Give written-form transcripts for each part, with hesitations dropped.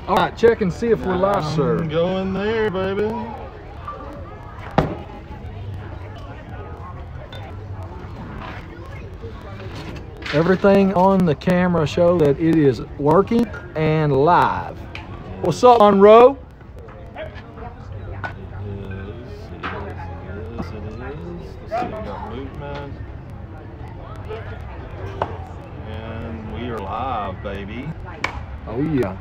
All right, check and see if we're live, sir. I'm going there, baby. Everything on the camera show that it is working and live. What's up, Monroe? It is. Let's see, we got movement. And we are live, baby. Oh, yeah.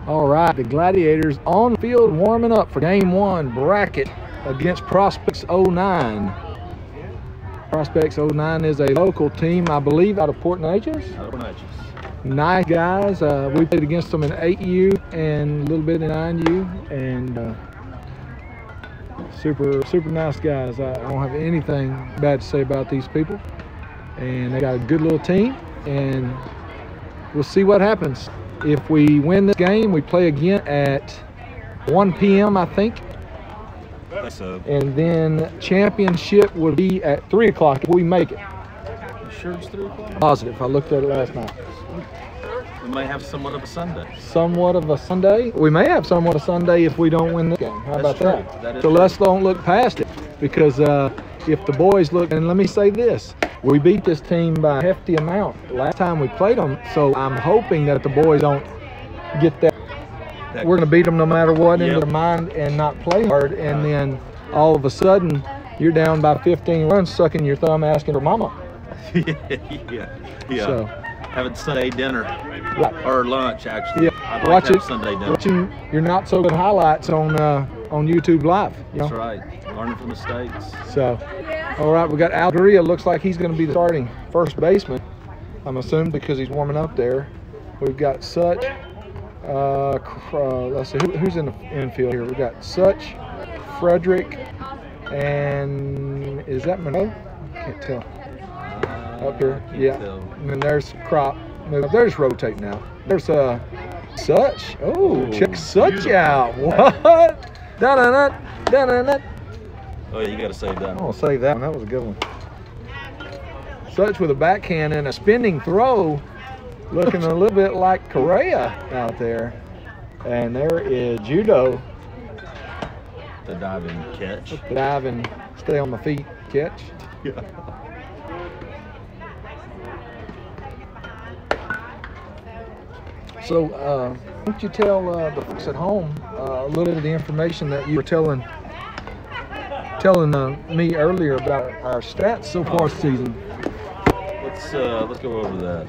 All right, the Gladiators on the field warming up for Game 1 bracket against Prospects 09. Prospects 09 is a local team, I believe, out of Port Neches. Out of Port Neches. Nice guys. We played against them in 8U and a little bit in 9U, and super nice guys. I don't have anything bad to say about these people, and they got a good little team, and we'll see what happens. If we win this game, we play again at 1 p.m. I think. So, and then championship will be at 3 o'clock if we make it. you sure it's 3 o'clock? Positive. I looked at it last night. We may have somewhat of a Sunday. Somewhat of a Sunday. We may have somewhat of a Sunday if we don't win this game. How about that? That is So true. let's don't look past it, because if the boys look, and let me say this, we beat this team by a hefty amount last time we played them, so I'm hoping that the boys don't get that. We're going to beat them no matter what into their mind and not play hard, and then all of a sudden you're down by 15 runs, sucking your thumb, asking for mama. yeah. So, having Sunday dinner, right. or lunch actually. Yeah, I'd watch like to it. have Sunday dinner. Watching your not so good highlights on YouTube Live. You know? That's right. Learning from mistakes. So, all right, we got Al Gurria. Looks like he's going to be the starting first baseman, I'm assuming, because he's warming up there. We've got Such. Let's see, who's in the infield here? We've got Such, Frederick, and is that Monroe? Can't tell. Up here, yeah. And then there's Crop. There's rotate now. There's Such. Oh, check Such out. What? Da-da-da, da-da-da. Oh, yeah, you got to save that. I'm gonna save that one. That was a good one. Such with a backhand and a spinning throw, looking a little bit like Correa out there. And there is Judo. The diving catch. Dive and stay on the feet catch. Yeah. So, why don't you tell the folks at home a little bit of the information that you were telling me earlier about our stats so far this season. Let's go over that.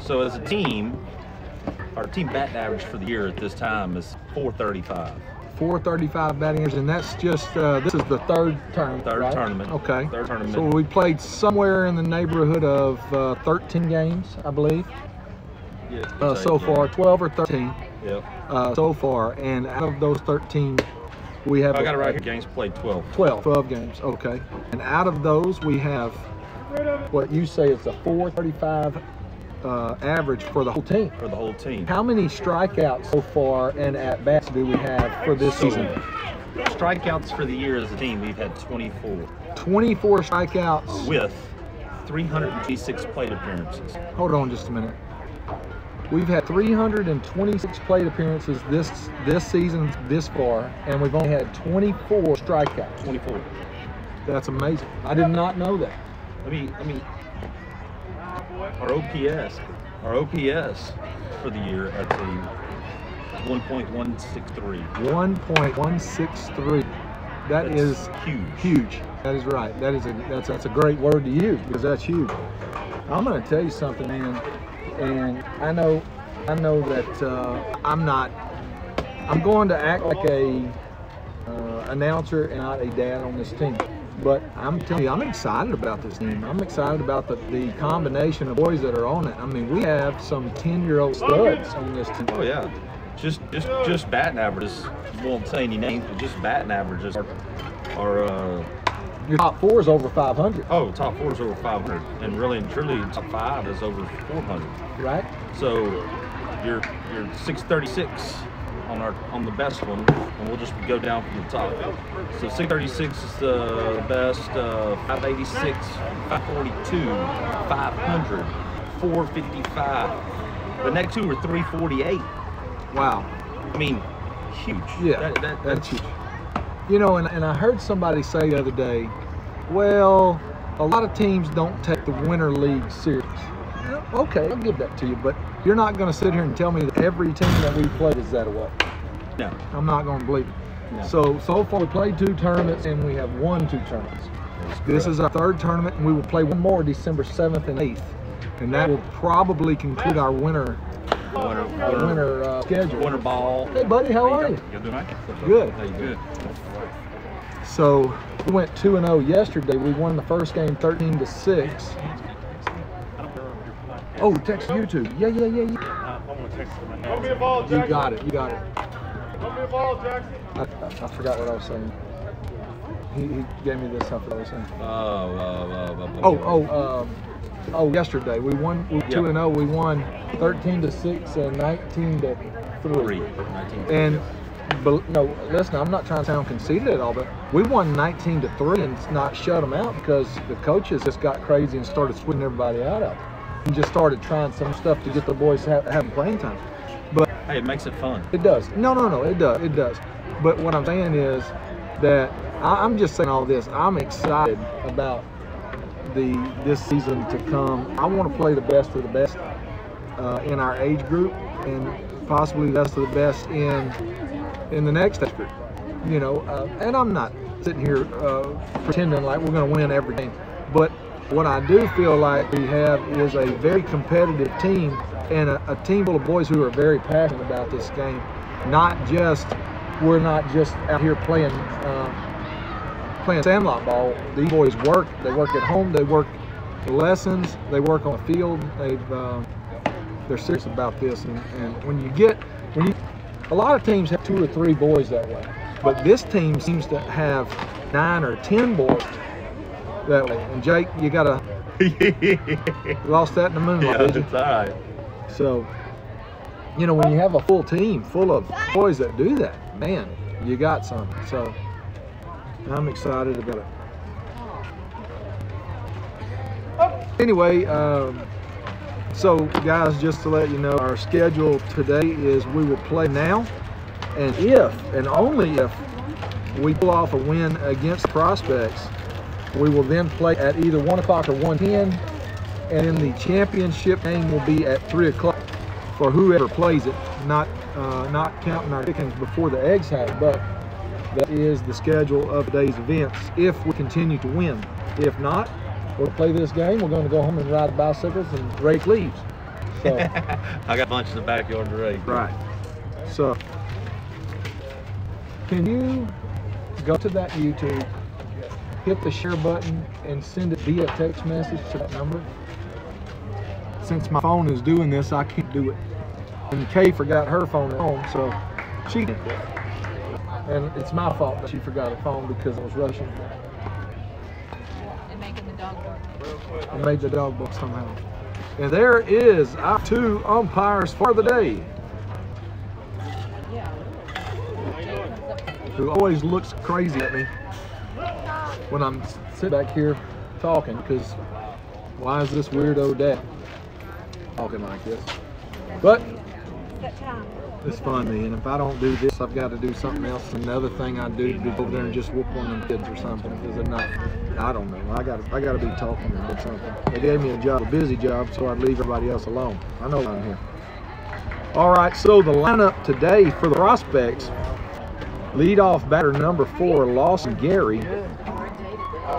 So as a team, our team batting average for the year at this time is .435. 435 batting average, and that's just this is the third tournament. Third right? tournament. Okay. Third tournament. So we played somewhere in the neighborhood of 13 games, I believe. Yeah, So far, 12 or 13. Yep. So far, and out of those 13, we have. I got it right here. Games played 12. 12 games. Okay. And out of those, we have what you say is a 435 average for the whole team. For the whole team. How many strikeouts so far and at bats do we have for this season? Strikeouts for the year as a team, we've had 24. 24 strikeouts with 326 plate appearances. Hold on just a minute. We've had 326 plate appearances this season this far, and we've only had 24 strikeouts. 24. That's amazing. I did not know that. Let me. Our OPS for the year, I'd say 1.163. 1.163. That's huge. That is right. That's a great word to use, because that's huge. I'm going to tell you something, man. And I know that I'm going to act like a announcer and not a dad on this team. But I'm telling you, I'm excited about this team. I'm excited about the combination of boys that are on it. I mean, we have some 10-year-old studs on this team. Oh yeah, just batting averages. Won't say any names, but just batting averages are your top 4 is over 500. Oh, top 4 is over 500, and really and truly, top 5 is over 400. Right. So you're 636 on the best one, and we'll just go down from the top. So 636 is the best, 586, 542, 500, 455, The next two are 348. Wow. I mean, huge. Yeah, that's huge. You know, and I heard somebody say the other day, well, a lot of teams don't take the Winter League serious. Okay, I'll give that to you, but you're not going to sit here and tell me that every team that we played is that way. No. I'm not going to believe it. No. So far we played 2 tournaments and we have won 2 tournaments. This is our 3rd tournament, and we will play one more December 7th and 8th. And that will probably conclude our winter schedule. Winter ball. Hey, buddy, how are you? You doing right? Good. How you good? So we went 2-0 yesterday. We won the first game 13-6. Oh, text YouTube. Yeah. You got it. I forgot what I was saying. He gave me this stuff that I was saying. Yesterday we won 2-0. We won 13-6 and 19-3. And no, listen, I'm not trying to sound conceited at all, but we won 19-3 and not shut them out because the coaches just got crazy and started switching everybody out of it. And just started trying some stuff to get the boys having playing time. But hey, it makes it fun. It does. No, it does. But what I'm saying is that I'm just saying all this. I'm excited about this season to come. I want to play the best of the best in our age group, and possibly the best of the best in the next age group. You know, and I'm not sitting here pretending like we're going to win every game. But what I do feel like we have is a very competitive team, and a team full of boys who are very passionate about this game. We're not just out here playing sandlot ball. These boys work. They work at home. They work lessons. They work on the field. They're serious about this. And a lot of teams have 2 or 3 boys that way, but this team seems to have 9 or 10 boys that way. And Jake, you gotta lost that in the moonlight. Yeah, it's all right. So, you know, when you have a full team full of boys that do that, man, you got something. So I'm excited about it. Anyway, so guys, just to let you know, our schedule today is we will play now, and if and only if we pull off a win against Prospects, we will then play at either 1 o'clock or 1:10, and then the championship game will be at 3 o'clock for whoever plays it, not counting our chickens before the eggs hatch, but that is the schedule of today's events if we continue to win. If not, we'll play this game. We're going to go home and ride bicycles and rake leaves. So I got a bunch in the backyard to rake. Right. So can you go to that YouTube, hit the share button, and send it via text message to that number? Since my phone is doing this, I can't do it. And Kay forgot her phone at home, so she did it. And it's my fault that she forgot her phone because I was rushing. And making the dog bark. I made the dog bark somehow. And there is our 2 umpires for the day. Yeah. Who always looks crazy at me when I'm sitting back here talking, because why is this weirdo dad talking like this? But it's fun, man. If I don't do this, I've got to do something else. Another thing I do is go over there and just whoop one of them kids or something, because they're not. I don't know. I got to be talking or do something. They gave me a busy job, so I'd leave everybody else alone. I know I'm here. All right. So the lineup today for the Prospects: leadoff batter number 4, Lawson Gary.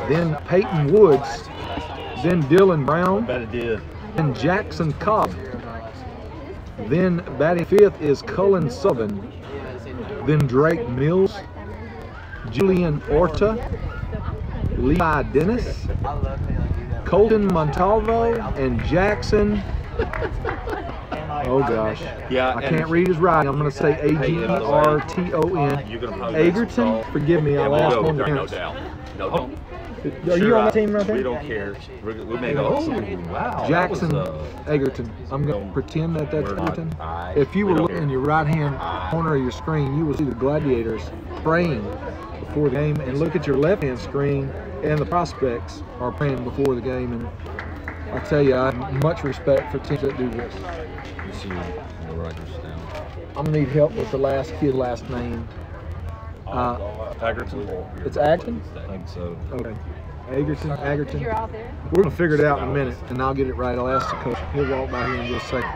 Then Peyton Woods. Then Dylan Brown. I bet it did. Then Jackson Cobb. Then batting 5th is Cullen Sullivan. Then Drake Mills, Julian Orta, Levi Dennis, Colton Montalvo, and Jackson. Oh gosh. Yeah, I can't read his writing. I'm going to say Agerton. Agerton. Forgive me, I lost one. No doubt. No doubt. Are you on the team right there? We don't care. We may go. Wow. Jackson Egerton. I'm going to pretend that that's Egerton. If you were looking in your right-hand corner of your screen, you will see the Gladiators praying before the game, and look at your left-hand screen, and the Prospects are praying before the game. And I tell you, I have much respect for teams that do this. Let's see. I'll write this down. I'm gonna need help with the last kid last name. Agerton? It's Agton? I think so. Okay. Agerton. You're out there. We're gonna figure it out in a minute, and I'll get it right. I'll ask the coach. He'll walk by here in just a second.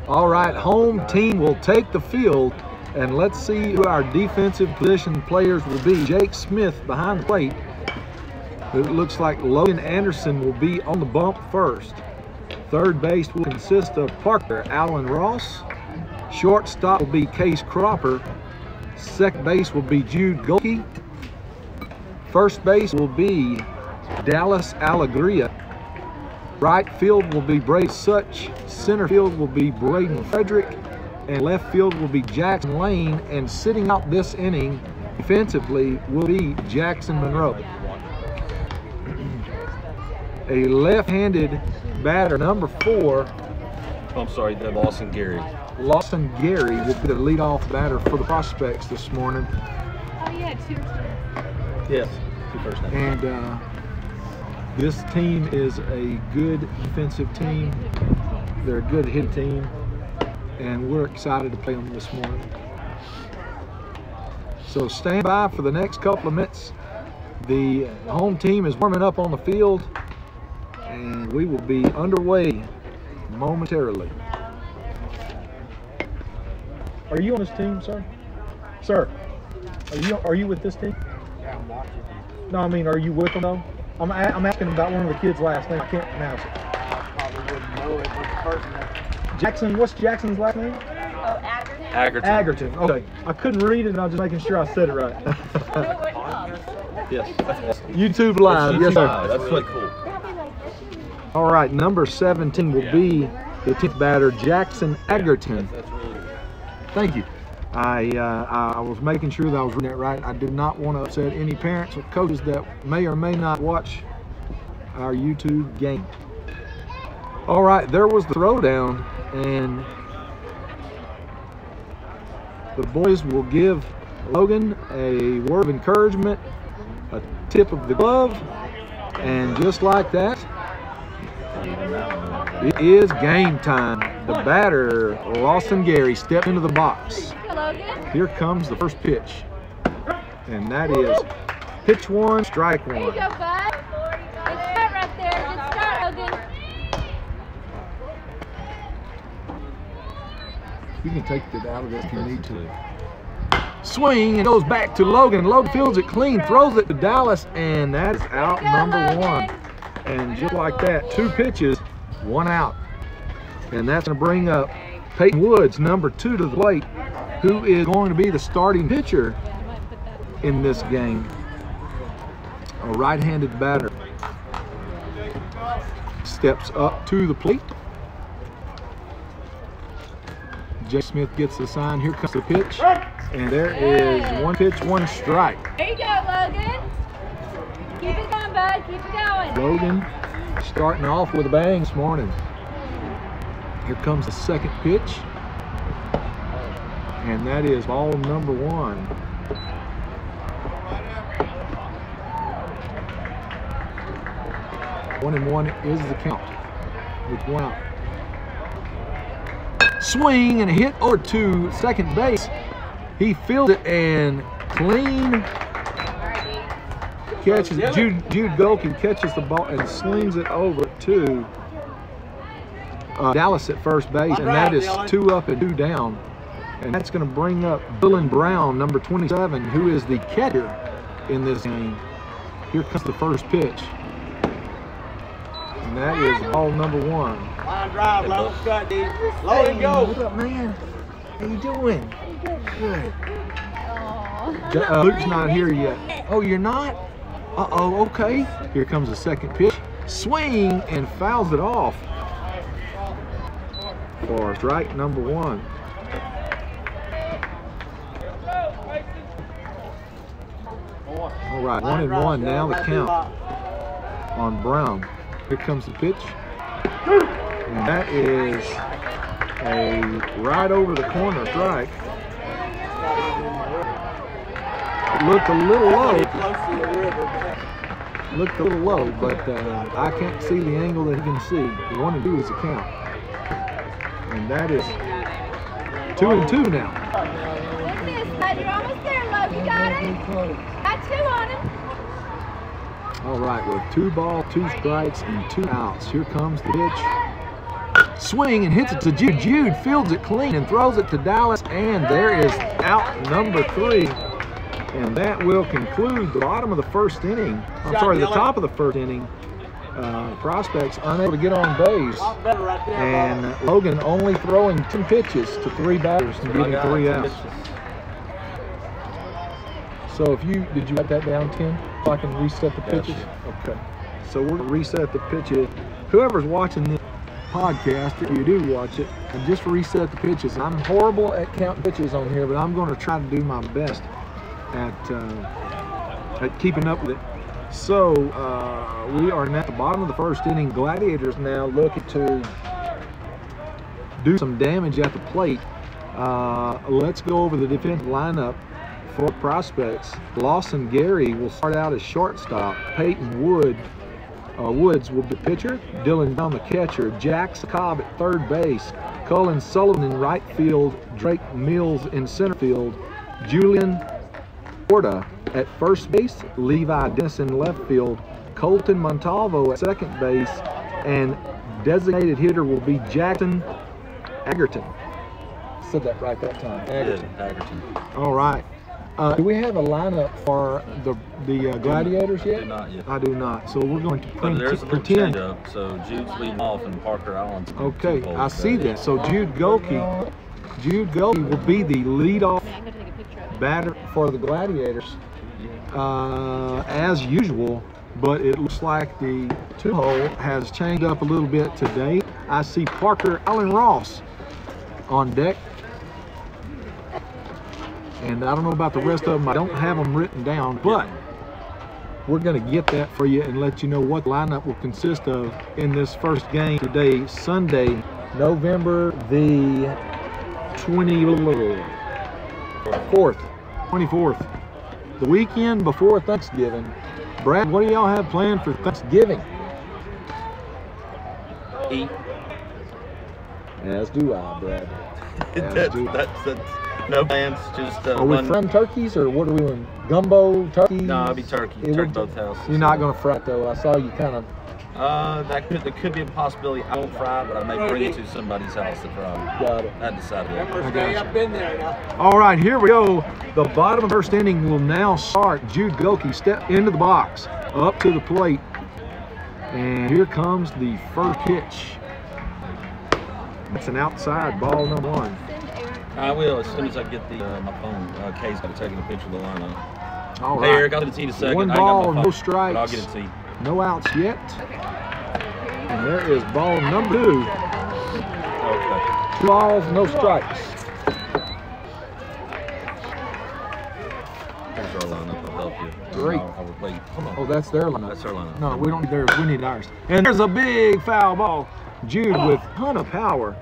All right, home team will take the field, and let's see who our defensive position players will be. Jake Smith behind the plate. It looks like Logan Anderson will be on the bump first. Third base will consist of Parker Allen Ross. Shortstop will be Case Cropper. Second base will be Jude Golke. First base will be Dallas Alegria. Right field will be Brady Such. Center field will be Braden Frederick. And left field will be Jackson Lane. And sitting out this inning defensively will be Jackson Monroe. A left-handed batter, number 4. Oh, I'm sorry, the Lawson Gary. Lawson Gary will be the leadoff batter for the Prospects this morning. Oh, yeah, 2. Yes, 2 first names. And this team is a good defensive team. They're a good hit team. And we're excited to play them this morning. So stand by for the next couple of minutes. The home team is warming up on the field, and we will be underway momentarily. Are you on this team, sir? Sir, are you with this team? Yeah, I'm watching. No, I mean, are you with them though? I'm asking about one of the kids' last name. I can't pronounce it. I probably wouldn't know it, but the person that... Jackson. What's Jackson's last name? Oh, Agerton. Agerton. Okay. I couldn't read it, and I was just making sure I said it right. Yes, that's awesome. YouTube Live. Yes, sir. That's really cool. All right. Number 17 will be the 10th batter, Jackson Agerton. That's really cool. Thank you. I was making sure that I was reading that right. I did not want to upset any parents or coaches that may or may not watch our YouTube game. All right, there was the throwdown, and the boys will give Logan a word of encouragement, a tip of the glove, and just like that, it is game time. The batter, Lawson Gary, stepped into the box. Here comes the first pitch, and that is pitch 1, strike 1. There you go, bud. Good start right there. Good start, Logan. You can take it out of it if you need to. Swing, and goes back to Logan. Logan fields it clean, throws it to Dallas, and that is out number 1. And just like that, 2 pitches, 1 out. And that's going to bring up Peyton Woods, number 2, to the plate, who is going to be the starting pitcher in this game. A right-handed batter steps up to the plate. Jay Smith gets the sign. Here comes the pitch. And there is 1 pitch, 1 strike. There you go, Logan. Keep it going, bud. Keep it going. Logan starting off with a bang this morning. Here comes the second pitch. And that is ball number 1. One and 1 is the count with 1 out. Swing and a hit over to second base. He fielded it and clean catches. Jude Golke catches the ball and slings it over to Dallas at first base, and that is 2 up and 2 down. And that's going to bring up Dylan Brown, number 27, who is the catcher in this game. Here comes the first pitch. And that is ball number 1. Line drive, Logan. Cut, dude. Logan, go. What's up, man? How you doing? Good. Aw. Luke's not here yet. Oh, you're not? Uh-oh, okay. Here comes the second pitch. Swing and fouls it off for strike number 1. All right, 1 and 1 now the count on Brown. Here comes the pitch. And that is a right over the corner strike. It looked a little low. looked a little low, but I can't see the angle that he can see. The 1 and 2 is the count. And that is 2 and 2 now. What's this, bud? You're almost there, love. You got it? Got 2 on him. All right, with 2 balls, 2 strikes, and 2 outs. Here comes the pitch. Swing and hits it to Jude. Jude fields it clean and throws it to Dallas, and there is out number 3. And that will conclude the bottom of the first inning. I'm sorry, the top of the first inning. Prospects unable to get on base. And Logan only throwing 10 pitches to 3 batters and getting 3 outs. So if you, did you write that down, Tim? So I can reset the pitches? Okay. So we're gonna reset the pitches. Whoever's watching this podcast, if you do watch it, and just reset the pitches. I'm horrible at counting pitches on here, but I'm gonna try to do my best at keeping up with it. So we are now at the bottom of the first inning. Gladiators now looking to do some damage at the plate. Let's go over the defensive lineup for Prospects. Lawson Gary will start out as shortstop. Peyton Woods will be pitcher. Dylan Brown the catcher. Jack Cobb at third base. Cullen Sullivan in right field. Drake Mills in center field. Julian Porta at first base, Levi Dennis in left field, Colton Montalvo at second base, and designated hitter will be Jackson Agerton. Said that right that time. Agerton. All right. Do we have a lineup for the Gladiators yet? I do not yet. I do not. So we're going to But there's a little pretend. change-up. So Jude's leading off and Parker Allen's. Okay, I see that. So Jude Golke will be the leadoff batter for the Gladiators as usual, but it looks like the 2-hole has changed up a little bit today. I see Parker Allen Ross on deck, and I don't know about the rest of them. I don't have them written down, but we're going to get that for you and let you know what the lineup will consist of in this first game today, Sunday, November the 24th, the weekend before Thanksgiving. Brad, what do y'all have planned for Thanksgiving? Eat. As do I, Brad. That's no plans. Just are we frying turkeys, or what are we doing? Gumbo, turkey? No, it'll be turkey. Turkey both houses. You're not going to fry it, though. I saw you kind of. There could be a possibility. I won't fry, but I may bring it to somebody's house to fry. Got it. I decided. I got you. All right, here we go. The bottom of the first inning will now start. Jude Golke step into the box, up to the plate, and here comes the first pitch. It's an outside ball, number 1. I will as soon as I get the my phone. Kay's got to take a picture of the lineup. All right. Hey, Eric, I'll get it to you in a second. 1 I ain't got my ball, phone, no strikes. but I'll get it to you. No outs yet. And there is ball number 2. Okay. 2 balls, no strikes. Here's our lineup. I'll help you. Great. I'll replay. Hold on. Oh, that's their lineup. That's our lineup. No, we don't need theirs. We need ours. And there's a big foul ball. Jude with a ton of power.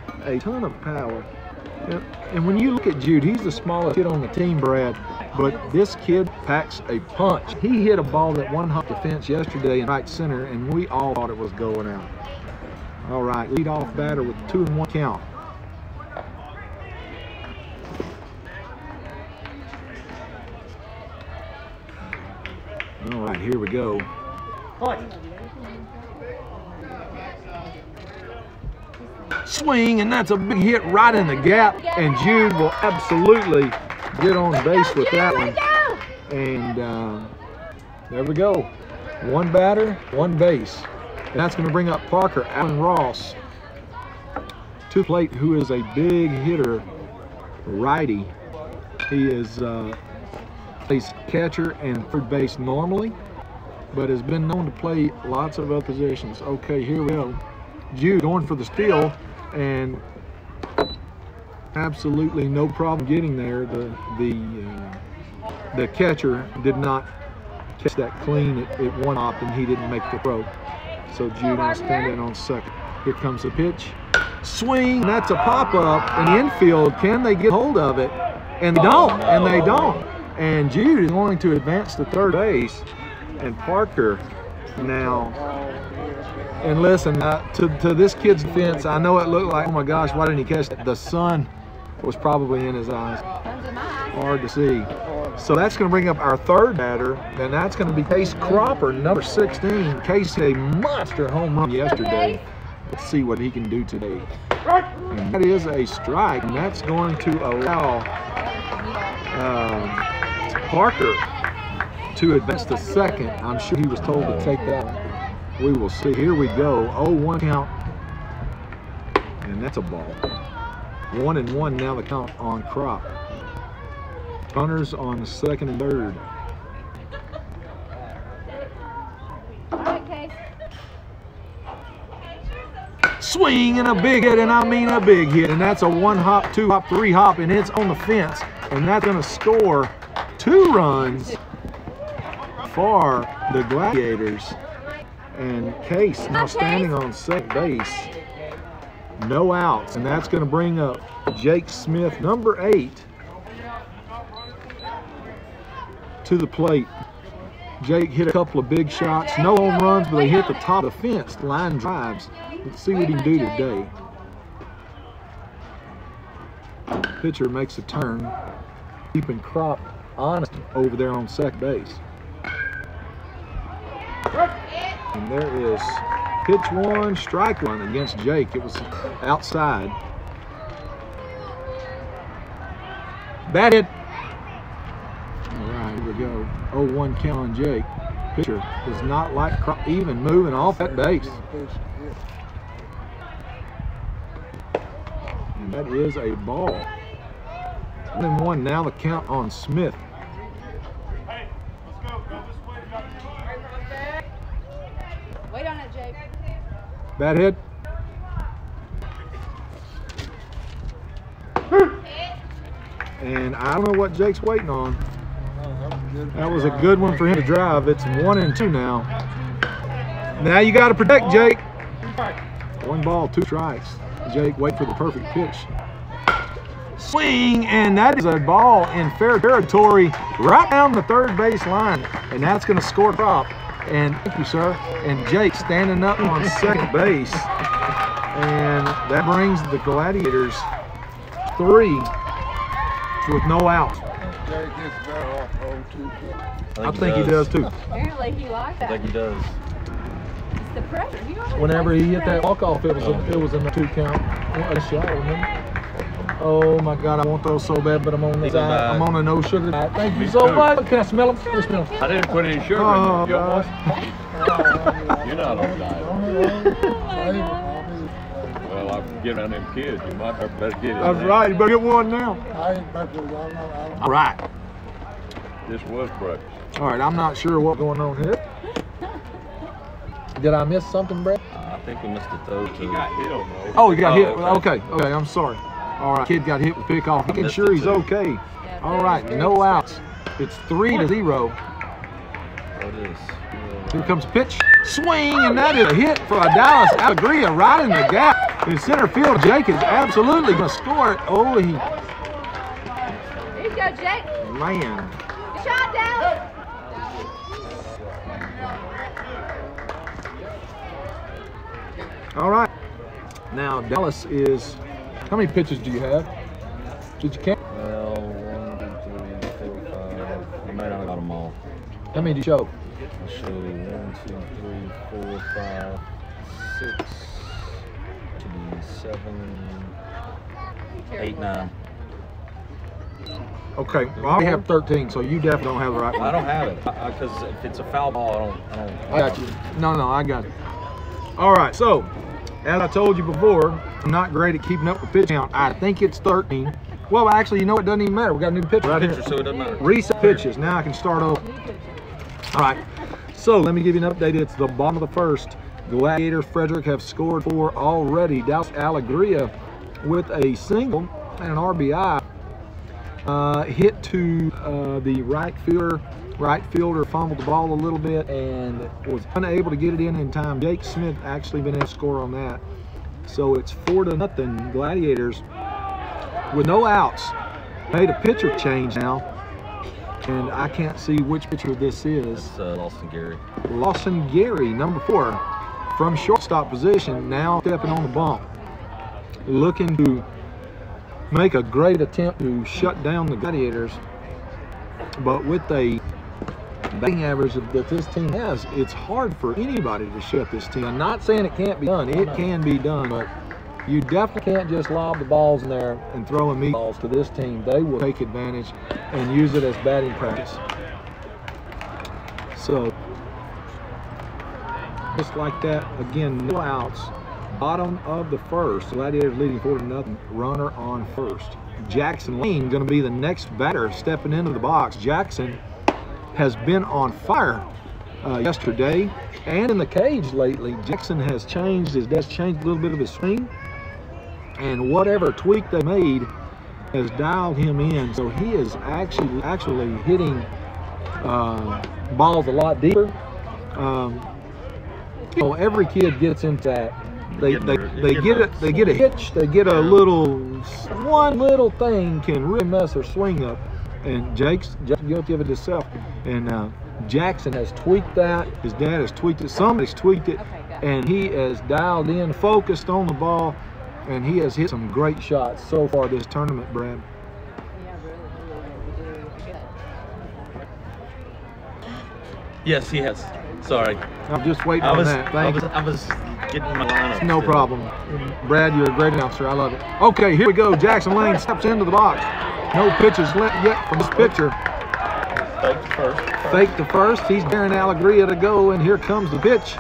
And when you look at Jude, he's the smallest kid on the team, Brad. But this kid packs a punch. He hit a ball that one hop the fence yesterday in right center, and we all thought it was going out. All right, leadoff batter with 2-1 count. All right, here we go. Swing, and that's a big hit right in the gap, and Jude will absolutely get on base with that one. And there we go. 1 batter, 1 base. And that's going to bring up Parker Allen Ross to plate, who is a big hitter, righty. He is plays catcher and third base normally, but has been known to play lots of other positions. Okay, here we go. Jude going for the steal, and absolutely no problem getting there. The catcher did not catch that clean at 1 hop, and he didn't make the throw. So Jude now standing on second. Here comes the pitch. Swing, that's a pop-up in the infield. Can they get hold of it? And they don't, and they don't. And Jude is going to advance to third base, and Parker now. And listen, to this kid's defense, I know it looked like, oh my gosh, why didn't he catch it? The sun was probably in his eyes. Hard to see. So that's going to bring up our third batter, and that's going to be Case Cropper, number 16. Case hit a monster home run yesterday. Let's see what he can do today. And that is a strike, and that's going to allow Parker to advance to second. I'm sure he was told to take that. We will see. Here we go. 0-1 count, and that's a ball. 1-1 now the count on Crop. Runners on the second and third. Swing and a big hit, and I mean a big hit, and that's a 1 hop, 2 hop, 3 hop, and it's on the fence, and that's going to score 2 runs for the Gladiators. And Case now standing on second base, no outs, and that's going to bring up Jake Smith, number 8, to the plate. Jake hit a couple of big shots, no home runs, but they hit the top of the fence, line drives. Let's see what he can do today. Pitcher makes a turn, keeping Crop honest over there on second base. And there is pitch 1, strike 1 against Jake. It was outside. Bat hit. All right, here we go. 0-1 count on Jake. Pitcher does not like Crop even moving off that base. And that is a ball. 1-1 now the count on Smith. Wait on it, Jake. Bat hit. And I don't know what Jake's waiting on. That was a good one for him to drive. It's 1-2 now. Now you got to protect Jake. 1 ball, 2 strikes. Jake, wait for the perfect pitch. Swing, and that is a ball in fair territory right down the third base line. And that's going to score Crop. And thank you, sir. And Jake standing up on second base. And that brings the Gladiators 3 with no outs. I think he does too. Apparently he liked that. I think he does. It's the pressure. Whenever he hit that walk-off, it was a 2 count. A shot, remember? Oh my God, I want those so bad, but I'm on the side. I'm on a no sugar diet. Thank you so much. Can I smell them? Can I smell them? I didn't put any sugar Oh, in your gosh. You're not on diet. Well, I'm getting on them kids. You might better get it. That's right. You better get one now. All right. This was breakfast. All right. I'm not sure what's going on here. Did I miss something, Brett? I think we missed a throw too. He got hit on those. Oh, he got hit. okay. Okay. I'm sorry. All right. Kid got hit with pickoff. Making sure he's okay. All right. No outs. It's 3-0. It is. Here comes pitch. Swing, and that is a hit for a Dallas Alegria right in the gap. In center field, Jake is absolutely going to score it. Oh, There you go, Jake. man. Good shot, Dallas. All right. Now, Dallas is, how many pitches do you have? Did you count? Well, 1, 2, 3, 4, 5. You might not have got them all. How many did you show? I showed you 1, 2, 3, 4, 5, 6, 7, 8, 9. Okay, well, I have 13, so you definitely don't have the right one. I don't have it because if it's a foul ball, I don't. I got you. No, I got it. All right, so as I told you before, I'm not great at keeping up with pitch count. I think it's 13. Well, actually, you know, it doesn't even matter. We got a new pitcher right here. So it doesn't matter. Reset pitches. Now I can start over. All right. So let me give you an update. It's the bottom of the first. Gladiators Frederick have scored 4 already. Dallas Alegria with a single and an RBI. Hit to the right fielder. Right fielder fumbled the ball a little bit and was unable to get it in time. Jake Smith actually been able to score on that. So it's 4-0. Gladiators with no outs. Made a pitcher change now. And I can't see which pitcher this is. It's Lawson Gary. Lawson Gary, number 4, from shortstop position, now stepping on the bump, looking to make a great attempt to shut down the Gladiators. But with a batting average that this team has, it's hard for anybody to shut this team. I'm not saying it can't be done. It can be done, but you definitely can't just lob the balls in there and throw them meatballs to this team. They will take advantage and use it as batting practice. So, just like that, again, no outs. Bottom of the first, Gladiators leading 4-0, runner on first. Jackson Lane going to be the next batter stepping into the box. Jackson has been on fire yesterday and in the cage lately. Jackson has changed a little bit of his swing, and whatever tweak they made has dialed him in. So he is actually hitting balls a lot deeper. You know, every kid gets into that. They get a hitch, they get a one little thing can really mess their swing up. And Jake's guilty of it himself. And Jackson has tweaked that. His dad has tweaked it. Somebody's tweaked it, and he is dialed in, focused on the ball, and he has hit some great shots so far this tournament, Brad. Yes, he has. Sorry. I'm just waiting on that. I was getting my lineup. No problem. Brad, you're a great announcer. I love it. Okay, here we go. Jackson Lane steps into the box. No pitches left yet from this pitcher. Fake the first. Fake the first. He's daring Alegria to go, and here comes the pitch.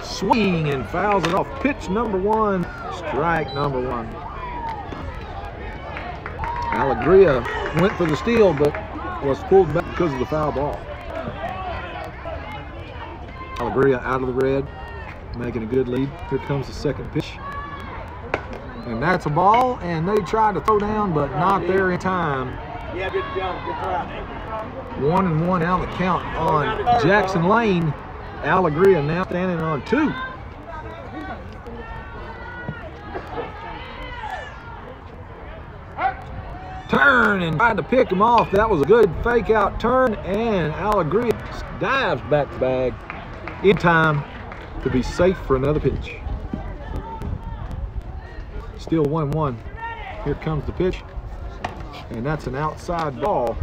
Swing and fouls it off. Pitch number 1. Strike number 1. Alegria went for the steal, but was pulled back because of the foul ball. Alegria out of the red, making a good lead. Here comes the second pitch. And that's a ball, and they tried to throw down, but not there in time. Yeah, good job. Good try. 1-1 out of the count on Jackson Lane. Alegria now standing on 2. Turn and tried to pick him off. That was a good fake out turn, and Alegria dives back to bag in time to be safe for another pitch. Still 1-1. Here comes the pitch, and that's an outside ball,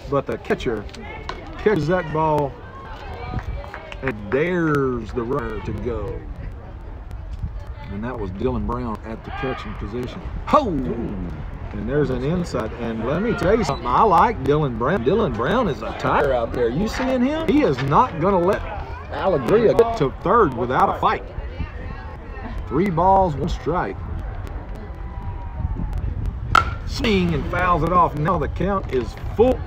but the catcher catches that ball and dares the runner to go. And that was Dylan Brown at the catching position. Ho! And there's an inside. And let me tell you something, I like Dylan Brown. Dylan Brown is a tiger out there. You seeing him? He is not going to let Alegria get to third without a fight. 3 balls, 1 strike. Swing and fouls it off. Now the count is full.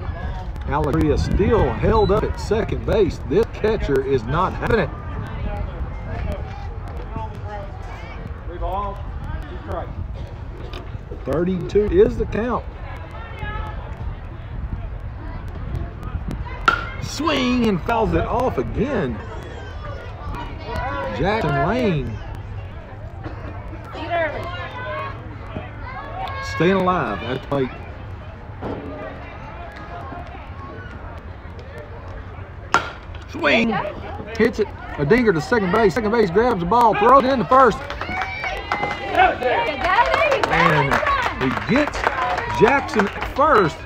Alegria still held up at second base. This catcher is not having it. 3 balls, 2 strikes. 32 is the count. Swing and fouls it off again. Jackson Lane staying alive at the plate. Swing, hits it, a dinger to second base. Second base grabs the ball, throws it in the first. And he gets Jackson at first,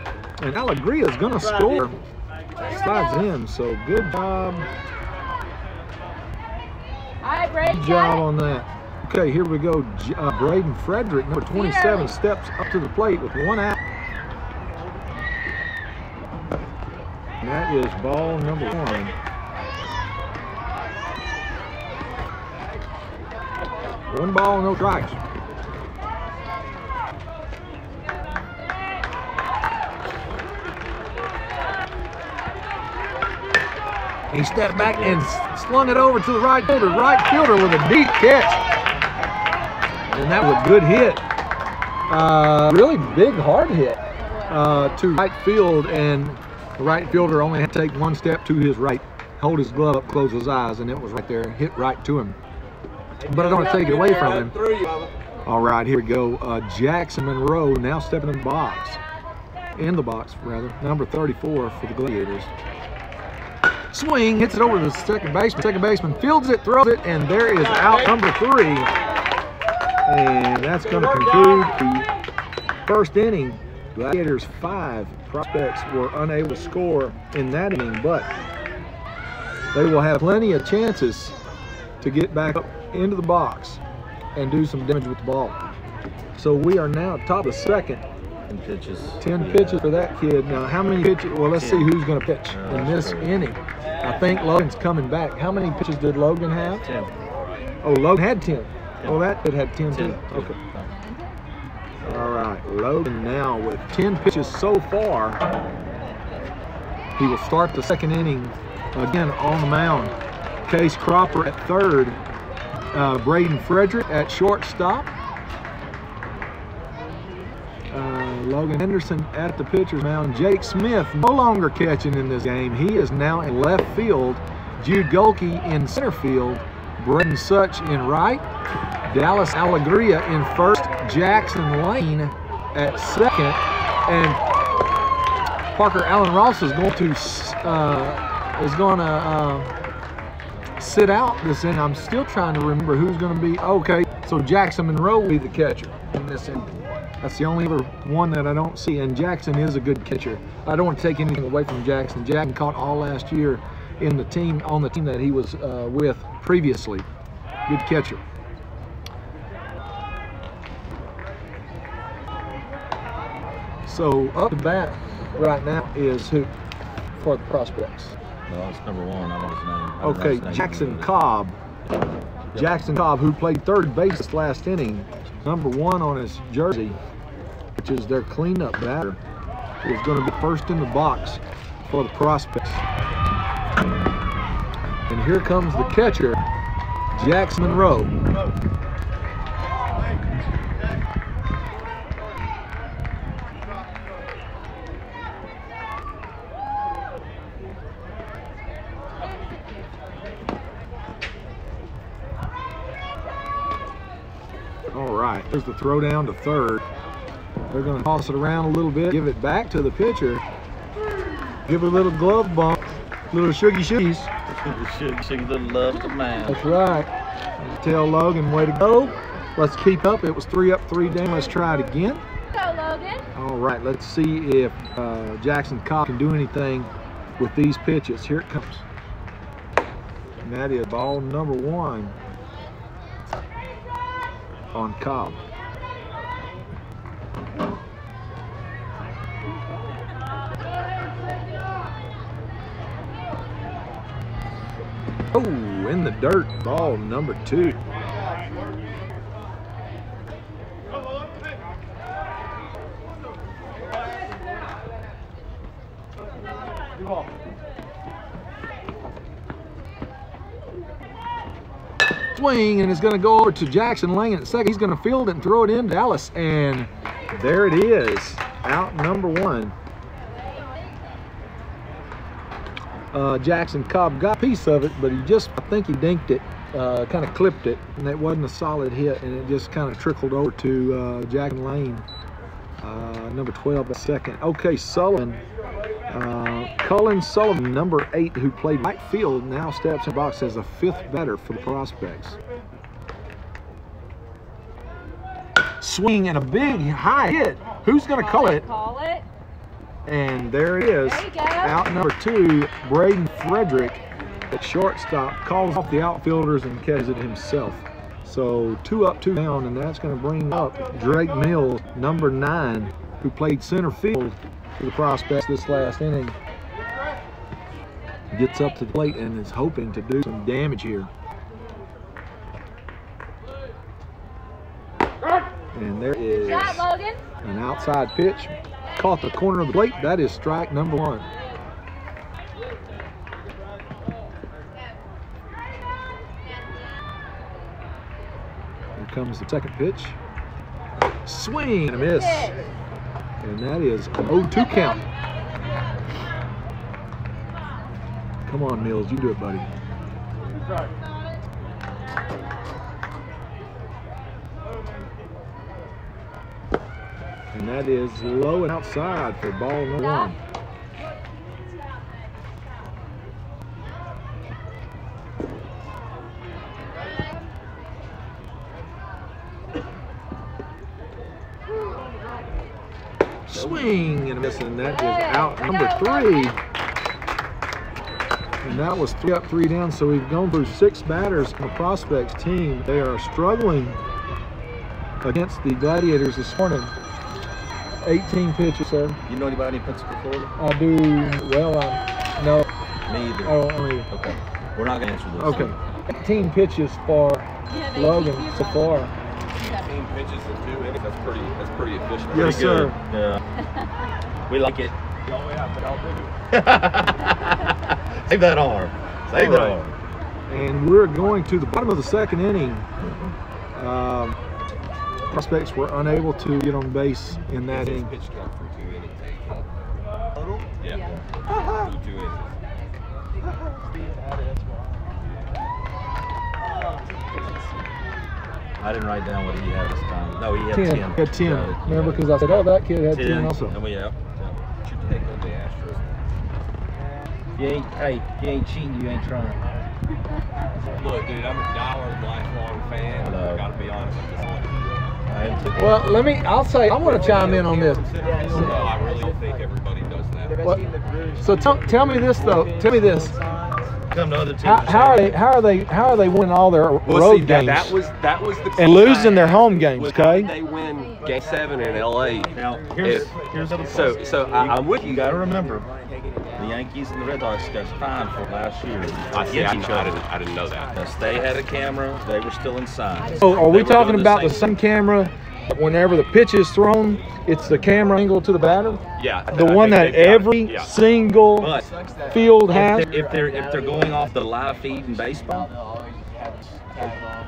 and Alegria is going to score. Slides in, so good job. Good job on that. Okay, here we go. Braden Frederick, number 27, steps up to the plate with 1 out. And that is ball number 1. One ball, no strikes. He stepped back and slung it over to the right fielder. Right fielder with a deep catch. And that was a good hit. Really big, hard hit to right field. And the right fielder only had to take 1 step to his right, hold his glove up, close his eyes, and it was right there. Hit right to him. But I don't want to take it away from him. All right, here we go. Jackson Monroe now stepping in the box. in the box rather, number 34 for the Gladiators. Swing, hits it over to the second baseman. Second baseman fields it, throws it, and there is out number 3. And that's going to conclude the first inning. Gladiators 5 prospects were unable to score in that inning, but they will have plenty of chances to get back up into the box and do some damage with the ball. So we are now top of the second. 10 pitches. 10 pitches for that kid. Now, how many pitches? Well, let's see who's going to pitch in this inning. I think Logan's coming back. How many pitches did Logan have? 10. Oh, Logan had 10. Oh, that kid had 10 too. 10. Okay. All right, Logan now with 10 pitches so far. He will start the second inning again on the mound. Case Cropper at third. Braden Frederick at shortstop. Logan Henderson at the pitcher's mound. Jake Smith no longer catching in this game. He is now in left field. Jude Golke in center field. Braden Such in right. Dallas Alegria in first. Jackson Lane at second. And Parker Allen Ross is going to sit out this inning. I'm still trying to remember who's going to be. Okay, so Jackson Monroe will be the catcher in this inning. That's the only other one that I don't see, and Jackson is a good catcher. I don't want to take anything away from Jackson. Jackson caught all last year in the team, on the team that he was with previously. Good catcher. So up to bat right now is who for the prospects? Well, it's number 1. I don't know his name. Okay, Jackson Cobb. Jackson Cobb, who played third base this last inning. Number 1 on his jersey, which is their cleanup batter, is going to be first in the box for the prospects. And here comes the catcher, Jackson Monroe. All right, there's the throw down to third. They're going to toss it around a little bit, give it back to the pitcher, give it a little glove bump, little shoogies. Shiggy little love the man. That's right. Tell Logan, way to go. Let's keep up. It was 3 up, 3 down. Let's try it again. Go, Logan. All right, let's see if Jackson Cobb can do anything with these pitches. Here it comes. And that is ball number 1 on Cobb. Oh, in the dirt, ball number 2. Swing, and it's going to go over to Jackson Lane at second. He's going to field it and throw it in Dallas, and there it is, out number 1. Jackson Cobb got a piece of it, but I think he dinked it, kind of clipped it, and it wasn't a solid hit, and it just kind of trickled over to Jackson Lane, number 12 at second. Okay, Sullivan, Cullen Sullivan, number 8, who played right field, now steps in the box as a 5th batter for the prospects. Swing and a big high hit. Who's going to call it? Call it. And there it is. There you go. Out number 2, Braden Frederick at shortstop calls off the outfielders and catches it himself. So 2 up, 2 down, and that's going to bring up Drake Mills, number 9, who played center field for the prospects this last inning. Gets up to the plate and is hoping to do some damage here. And there is Shot, Logan. an outside pitch. Caught the corner of the plate. That is strike number 1. Here comes the second pitch. Swing and a miss. And that is an 0-2 count. Come on, Mills. You do it, buddy. And that is low and outside for ball number one. Swing and a miss, and that is out number three. And that was 3 up, 3 down. So we've gone through 6 batters on the Prospects team. They are struggling against the Gladiators this morning. 18 pitches, sir. You know anybody in Pensacola, Florida? I do. Well, no. Me either. Oh, only. Okay. We're not going to answer this. Okay. 18 pitches for Logan so far. 18 pitches in 2 innings. That's pretty efficient. Yes, Pretty good. sir. Yeah. We like it. Oh yeah, but I'll do it. Save that arm. Save that arm. And we're going to the bottom of the 2nd inning. Prospects were unable to get on base in that inning. Pitch count for 2 innings. Total? Yeah. 2 innings. I didn't write down what he had this time. No, he had 10. 10. He had 10. Yeah, Remember, because I said, oh, that kid had 10 also. And we, yeah. What you take on the Astros? You ain't cheating, you ain't trying. Look, dude, I'm a lifelong fan. I gotta be honest, I'm disappointed. I am too. Well, I'll say, I'm going to chime in on this. No, I really don't think everybody does that. What? So tell me this, though. Tell me this. Come to other teams. How are they winning all their road games That was the and losing their home games? Okay. They win Game 7 in LA. Now, here's the So I'm with You you. got to remember, the Yankees and the Red Sox got fined for last year. I didn't know that. Yes, they had a camera. They were still inside. So are we They were talking doing about the same camera? Whenever the pitch is thrown, it's the camera angle to the batter. Yeah. The one that every single But field has. if they're going off the live feed in baseball,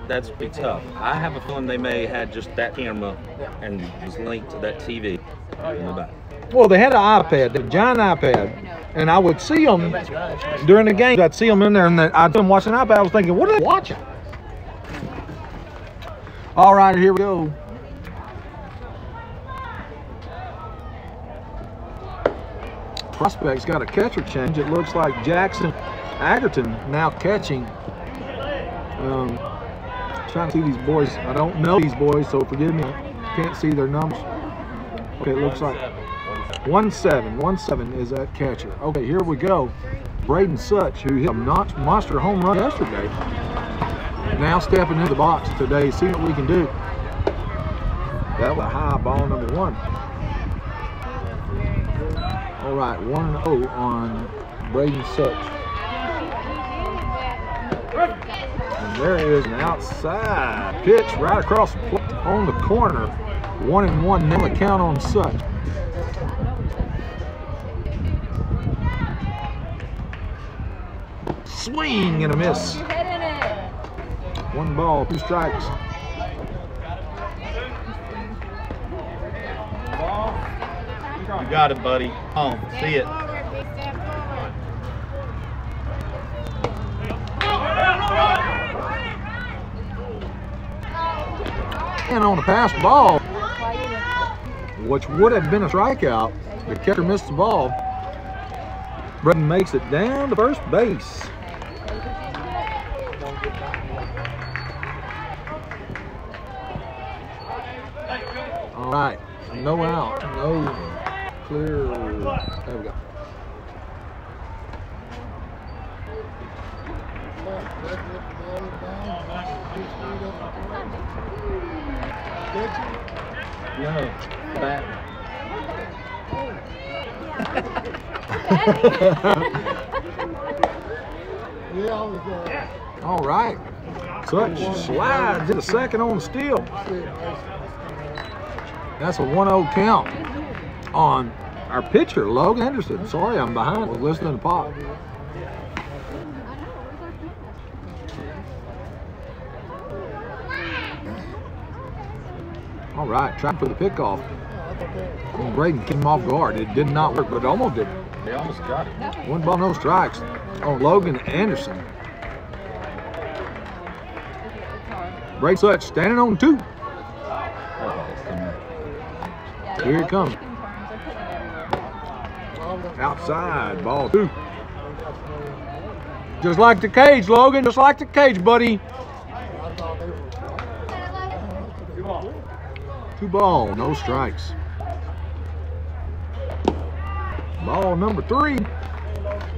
that's pretty tough. I have a feeling they may have had just that camera and was linked to that TV in the back. Well, they had an iPad, a giant iPad, and I would see them during the game. I'd see them in there, and I'd see them watching the iPad. I was thinking, what are they watching? All right, here we go. Prospects got a catcher change. It looks like Jackson Agerton now catching. Trying to see these boys. I don't know these boys, so forgive me. I can't see their numbers. Okay, it looks like 1-7 is that catcher. Okay, here we go. Braden Such, who hit a monster home run yesterday, now stepping into the box today, see what we can do. That was a high ball number 1. All right, 1-0 on Braden Such. And there is an outside pitch right across the plate on the corner. 1-1, now the count on Such. Swing and a miss. You're hitting it. 1 ball, 2 strikes. You got it, buddy. Come on, see it. And on a pass ball, which would have been a strikeout, the catcher missed the ball. Braden makes it down to first base. All right, no out, no clear. There we go. No, back. All right. Such slides into second on the steal. That's a 1-0 count on our pitcher, Logan Henderson. Sorry, I'm behind. I was listening to Pop. All right, trying for the pickoff. And Braden came off guard. It did not work, but it almost did. They almost got it. 1 ball, no strikes on Logan Anderson. Braden Such standing on 2. Here it comes. Outside, ball 2. Just like the cage, Logan. Just like the cage, buddy. 2 ball, no strikes. Ball number 3.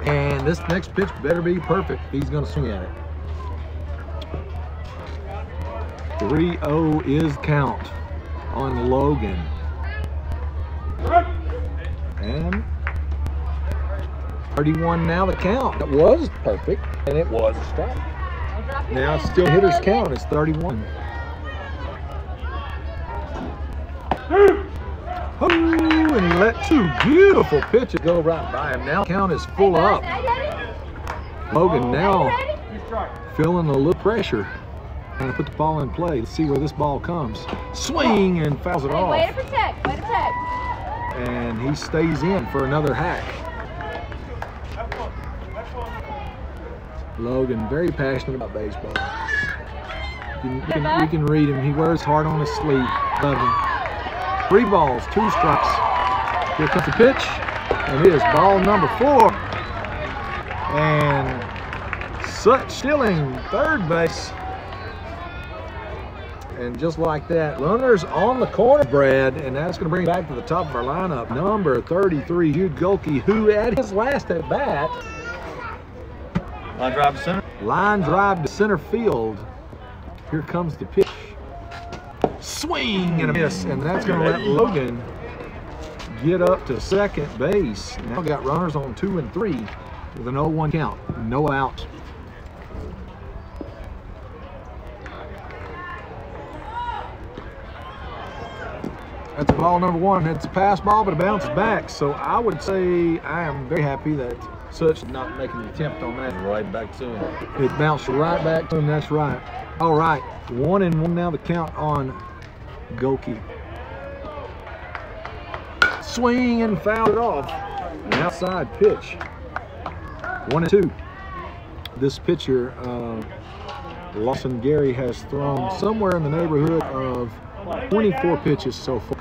And this next pitch better be perfect. He's going to swing at it. 3-0 is count on Logan. And 31 now the count. That was perfect, and it was a strike. Now it's still hitter's count. It's 31. Oh, and he let 2 beautiful pitches go right by him. Now count is full up. Logan now feeling a little pressure. Trying to put the ball in play. Let's see where this ball comes. Swing and fouls it off. Way to protect, way to protect. And he stays in for another hack. Logan, very passionate about baseball. You can read him. He wears heart on his sleeve. Love him. 3 balls, 2 strikes. Here comes the pitch, and it is ball number 4. And Such stealing third base. And just like that, runners on the corner, Brad, and that's going to bring back to the top of our lineup. Number 33, Jude Golke, who at his last at bat. Line drive to center. Line drive to center field. Here comes the pitch. Swing and a miss, and that's going to let Logan get up to second base. Now got runners on 2 and 3 with an 0-1 count, no outs. That's ball number 1. It's a pass ball, but it bounces back. So I would say I am very happy that Such not making the attempt on that. Right back to him. It bounced right back to him. That's right. All right, 1-1 now. The count on Golke. Swing and fouled it off. An outside pitch. 1-2. This pitcher, Lawson Gary, has thrown somewhere in the neighborhood of 24 pitches so far.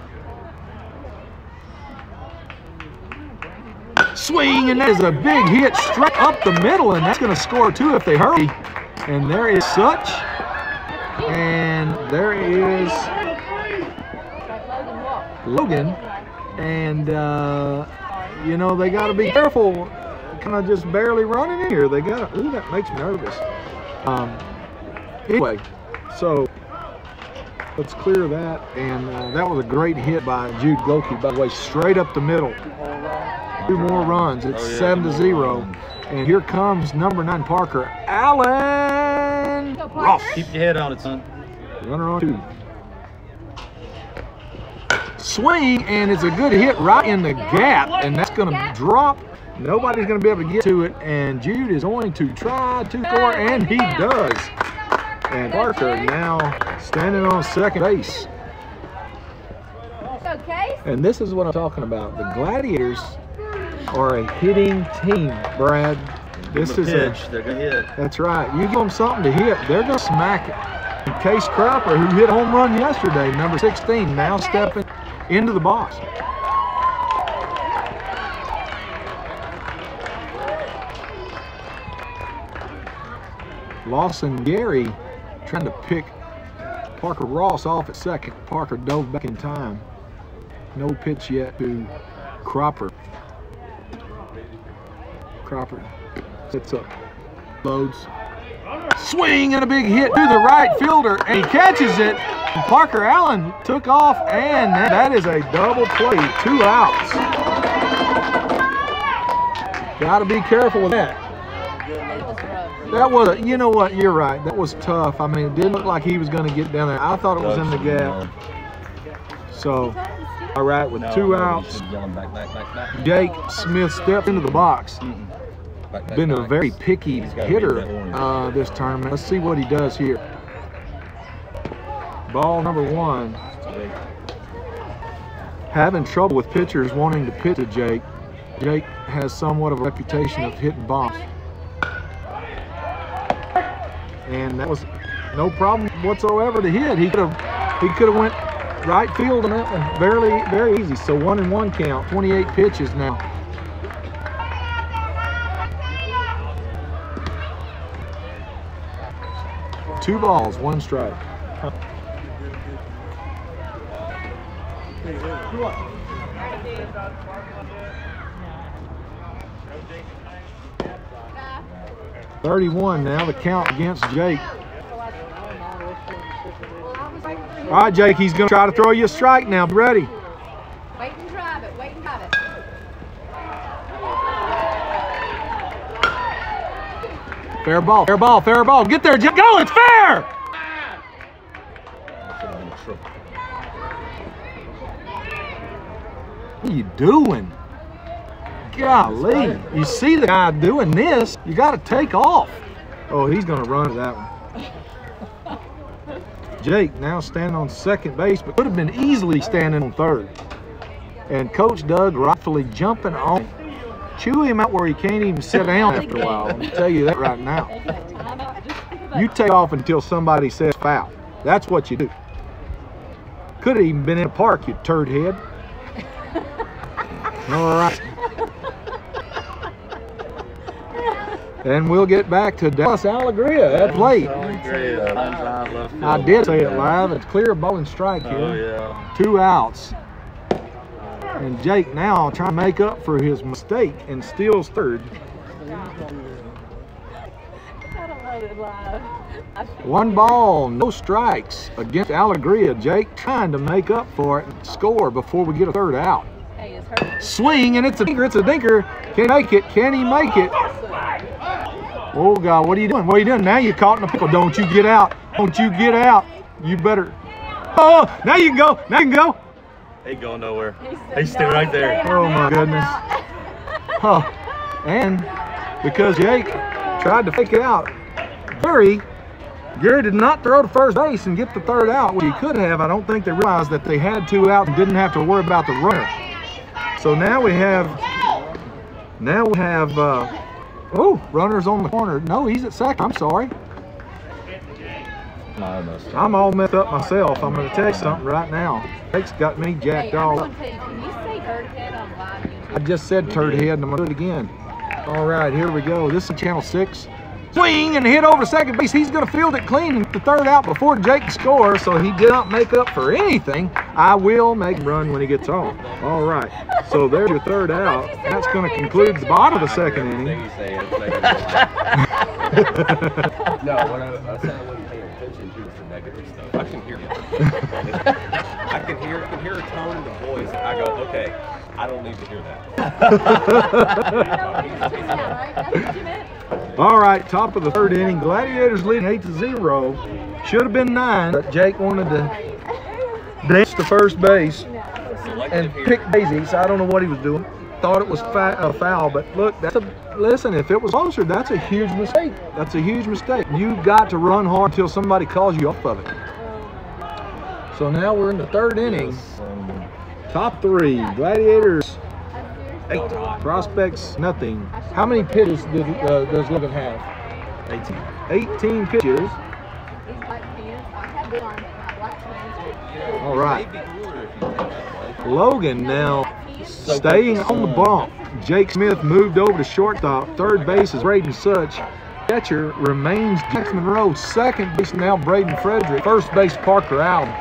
Swing, and that is a big hit straight up the middle, and that's going to score 2 if they hurry. And there is Such, and there is Logan, and you know, they got to be careful, kind of just barely running in here. They got to, ooh, that makes me nervous. Anyway, so let's clear that, and that was a great hit by Jude Golke, by the way, straight up the middle. 2 more runs. It's 7-0, and here comes number 9 Parker Allen Ross. Keep your head on it, son. Runner on 2. Swing, and it's a good hit right in the gap, and that's going to drop. Nobody's going to be able to get to it, and Jude is going to try to score, and he does. And Parker now standing on second base. And this is what I'm talking about. The Gladiators are a hitting team, Brad. This is pitch. They're going to hit. That's right. You give them something to hit, they're going to smack it. And Case Cropper, who hit a home run yesterday, number 16, now stepping into the box. Lawson Gary trying to pick Parker Ross off at second. Parker dove back in time. No pitch yet to Cropper. Cropper sits up, loads. Swing and a big hit to the right fielder, and he catches it. And Parker Allen took off, and that is a double play, 2 outs. Got to be careful with that. That was, you know what, you're right. That was tough. I mean, it didn't look like he was going to get down there. I thought it was in the gap. So, all right, with 2 outs, Jake Smith stepped into the box. Been a very picky hitter this tournament. Let's see what he does here. Ball number 1. Having trouble with pitchers wanting to pitch to Jake. Jake has somewhat of a reputation of hitting bombs. And that was no problem whatsoever to hit. He could have went right field on that one. Very easy. So 1-1 count. 28 pitches now. Two balls, one strike. $31 now, the count against Jake. All right, Jake, he's going to try to throw you a strike now. Be ready. Wait and drive it. Wait and drive it. Fair ball, fair ball, fair ball. Get there, Jake. Go, it's fair! What are you doing? Golly, you see the guy doing this, you got to take off. Oh, he's going to run to that one. Jake now standing on second base, but could have been easily standing on third. And Coach Doug rightfully jumping on, chew him out where he can't even sit down after a while. I'll tell you that right now. You take off until somebody says foul. That's what you do. Could have even been in a park, you turd head. All right. And we'll get back to Dallas Alegria at plate. I did say it live. It's clear ball and strike here. Oh, yeah. 2 outs. And Jake now trying to make up for his mistake and steals third. One ball, no strikes against Alegria. Jake trying to make up for it and score before we get a third out. Swing, and it's a dinker, it's a dinker. Can he make it? Can he make it? Oh, God, what are you doing? What are you doing? Now you're caught in a pickle. Don't you get out. Don't you get out. You better. Oh, now you can go. Now you can go. Ain't going nowhere. He's still right there. Oh, my goodness. Oh, and because Jake tried to fake it out, Gary did not throw to first base and get the third out, which he could have. I don't think they realized that they had 2 out and didn't have to worry about the runner. So now we have, oh, runner's on the corner. No, he's at second. I'm sorry. I'm all messed up myself. I'm going to tell you something right now. Jake's got me jacked all up. Can you say turd head on live YouTube? I just said turd head, and I'm going to do it again. All right, here we go. This is Channel 6. Swing and hit over second base. He's going to field it clean and get the third out before Jake can score, so he did not make up for anything. I will make him run when he gets on. All right, so there's your third out. That's going to conclude the bottom of the second inning. No, what I said I wasn't paying attention to the negative stuff. I can hear it. I can hear a tone in the voice. I go, okay, I don't need to hear that. All right, top of the third inning. Gladiators leading 8-0. Should have been 9, but Jake wanted to dance to first base and pick daisies. I don't know what he was doing. Thought it was a foul, but look, listen, if it was closer, that's a huge mistake. That's a huge mistake. You've got to run hard until somebody calls you off of it. So now we're in the third inning. Top 3, Gladiators 8, Prospects nothing. How many pitches does Logan have? 18 pitches. All right. Logan now staying on the bump. Jake Smith moved over to shortstop. Third base is Braden Such. Catcher remains Jackson Monroe. Second base now Braden Frederick. First base Parker Allen.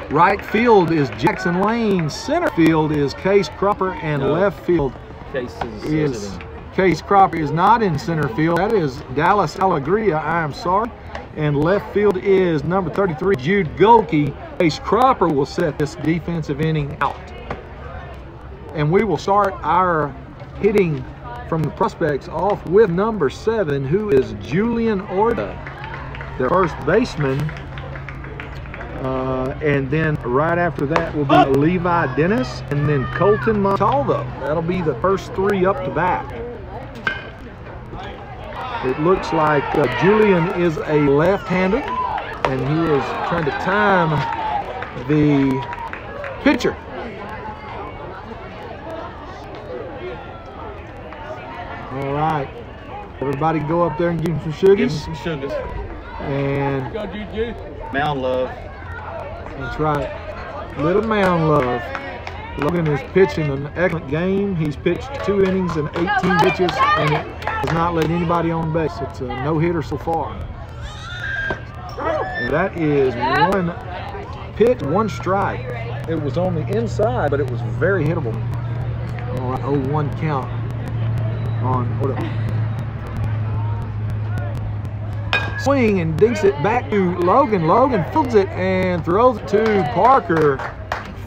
Right field is Jackson Lane. Center field is Case Cropper, and left field is Case Cropper is not in center field. That is Dallas Alegria. I am sorry. And left field is number 33 Jude Golke. Case Cropper will set this defensive inning out. And we will start our hitting from the prospects off with number 7, who is Julian Orda, the first baseman. And then right after that will be Levi Dennis and then Colton Montalvo. That'll be the first 3 up to bat. It looks like Julian is a left-hander, and he is trying to time the pitcher. All right, everybody go up there and give him some sugars. Give him some sugars. And Mound love. that's right. little mound love. Logan is pitching an excellent game. He's pitched 2 innings and 18 pitches, and it has not let anybody on base. It's a no-hitter so far. And that is 1 pitch, 1 strike. It was on the inside, but it was very hittable. All right, 0-1 count on Oda. Swing and dinks it back to Logan. Logan fields it and throws it to Parker.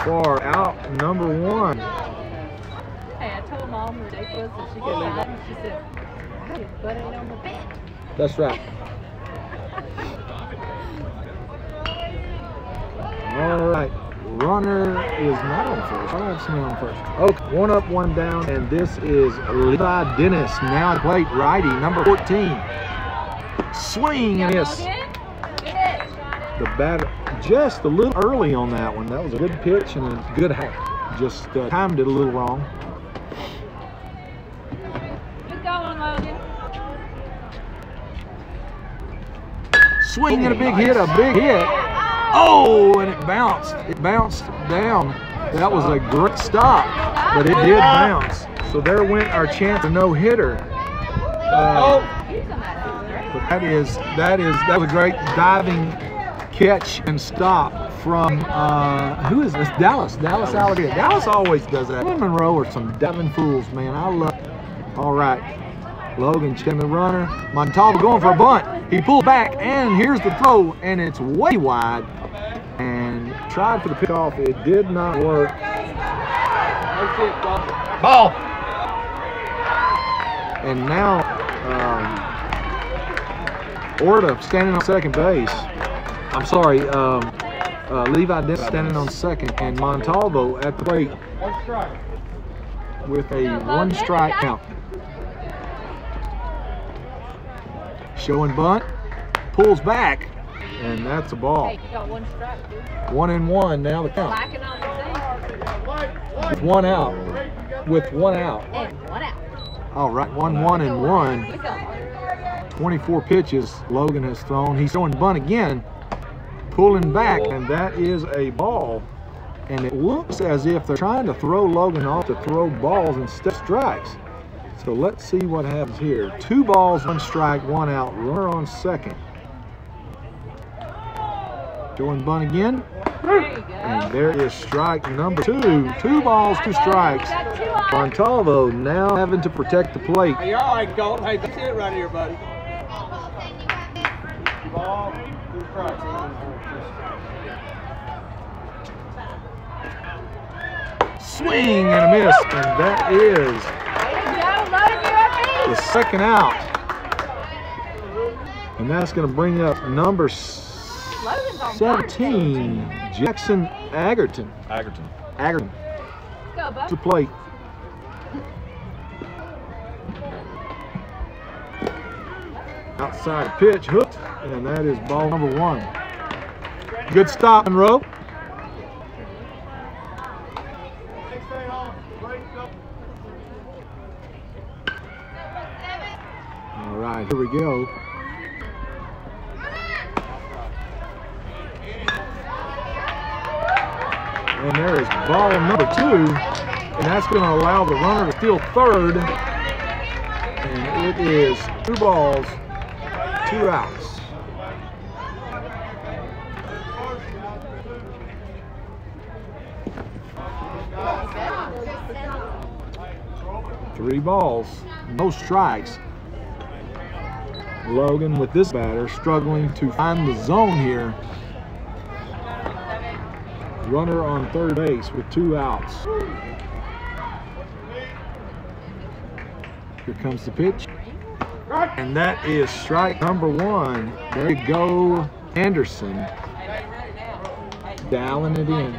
Far out, number 1. Hey, I told Mom ridiculous that she gets out and she said, "Hey, but it ain't on the bench." That's right. All right, runner is not on first. I'll have somebody on first. Okay, 1 up, 1 down, and this is Levi Dennis. Now at plate, righty, number 14. Swing and miss. The batter just a little early on that one. That was a good pitch and a good hack. Just timed it a little wrong. Good going, Logan. Swing and a big hit, Oh, and it bounced. It bounced down. That was a great stop, but it did bounce. So there went our chance of no-hitter. But that was a great diving catch and stop from who is this? Dallas Alligator. Dallas always does that. Monroe are some diving fools, man. I love it. All right, Logan checking the runner. Montalvo going for a bunt. He pulled back, and here's the throw, and it's way wide. And tried for the pickoff. It did not work. Ball. And now Orta standing on second base. I'm sorry, Levi Dennis standing on second, and Montalvo at the plate with a 1 strike count. Showing bunt, pulls back, and that's a ball. Hey, you got 1 strike, dude. 1-1 now the count. Slacking on the thing. With 1 out. With 1 out. And 1 out. All right, 1-1-1. 24 pitches Logan has thrown. He's throwing bunt again, pulling back, and that is a ball. And it looks as if they're trying to throw Logan off to throw balls instead of strikes. So let's see what happens here. 2 balls, 1 strike, 1 out. Runner on second. Throwing bunt again. There you go. And there is strike number 2. 2 balls, 2 strikes. Montalvo now having to protect the plate. Hey, you're all right, Colton. Hey, that's it right here, buddy. Ball, 2 strikes. Swing and a miss, and that is the second out. And that's going to bring up number 17, Jackson Agerton. Agerton. Go, bud. To plate. Outside pitch, hooked, and that is ball number 1. Good stop, Monroe. All right, here we go. And there is ball number 2, and that's going to allow the runner to steal third. And it is 2 balls, 2 outs. Three balls, no strikes. Logan with this batter struggling to find the zone here. Runner on third base with 2 outs. Here comes the pitch. And that is strike number 1. There you go, Anderson. Dialing it in.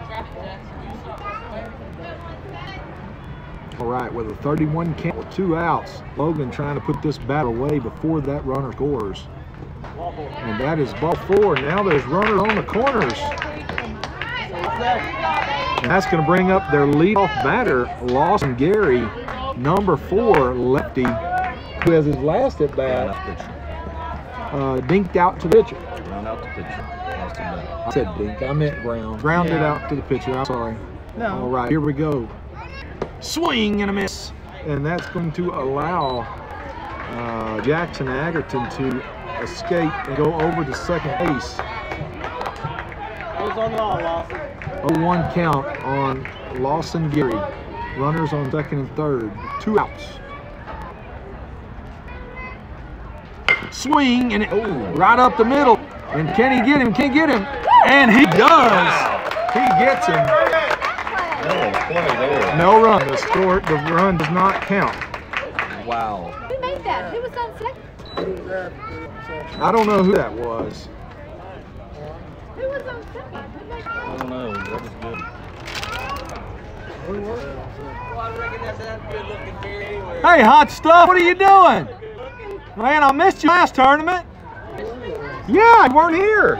All right, with a 31 count with 2 outs, Logan trying to put this bat away before that runner scores. And that is ball 4. Now there's runners on the corners. And that's going to bring up their leadoff batter, Lawson Gary, number 4 lefty, who has his last at bat dinked out to the pitcher. Run out to pitcher. lost a bet. I said dink. I meant ground. Grounded out to the pitcher. I'm sorry. No. All right, here we go. Swing and a miss. And that's going to allow Jackson Agerton to escape and go over to second base. Who's on law, Lawson? 0-1 count on Lawson Gary. Runners on second and third. 2 outs. Swing and it, right up the middle. And can he get him? Can he get him? And he does. He gets him. No run. The run does not count. Wow. Who made that? Who was on second? I don't know who that was. Who was on second? Who made I that? don't know. That was good. Hey, hot stuff, what are you doing? Man, I missed you last tournament. Yeah, you weren't here.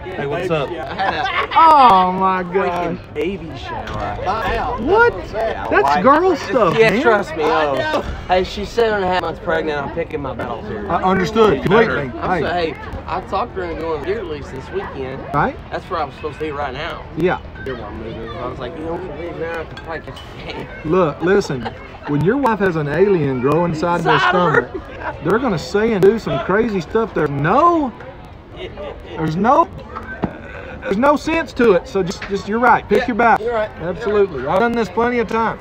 Hey, what's up? Oh my God. Baby shower. What? That's girl stuff, Yeah, man. trust me. Oh. Hey, she's 7.5 months pregnant. I'm picking my battles here. I understood completely. I'm so, Hey, hey, I talked to her into going to deer release this weekend. right? That's where I'm supposed to be right now. Yeah. Deer one movie. I was like, you don't leave now. I can probably catch a game. Look, listen. When your wife has an alien grow inside their stomach, they're gonna say and do some crazy stuff. There's no sense to it. So just you're right. Pick your battle. You're right. Absolutely. I've done this plenty of times.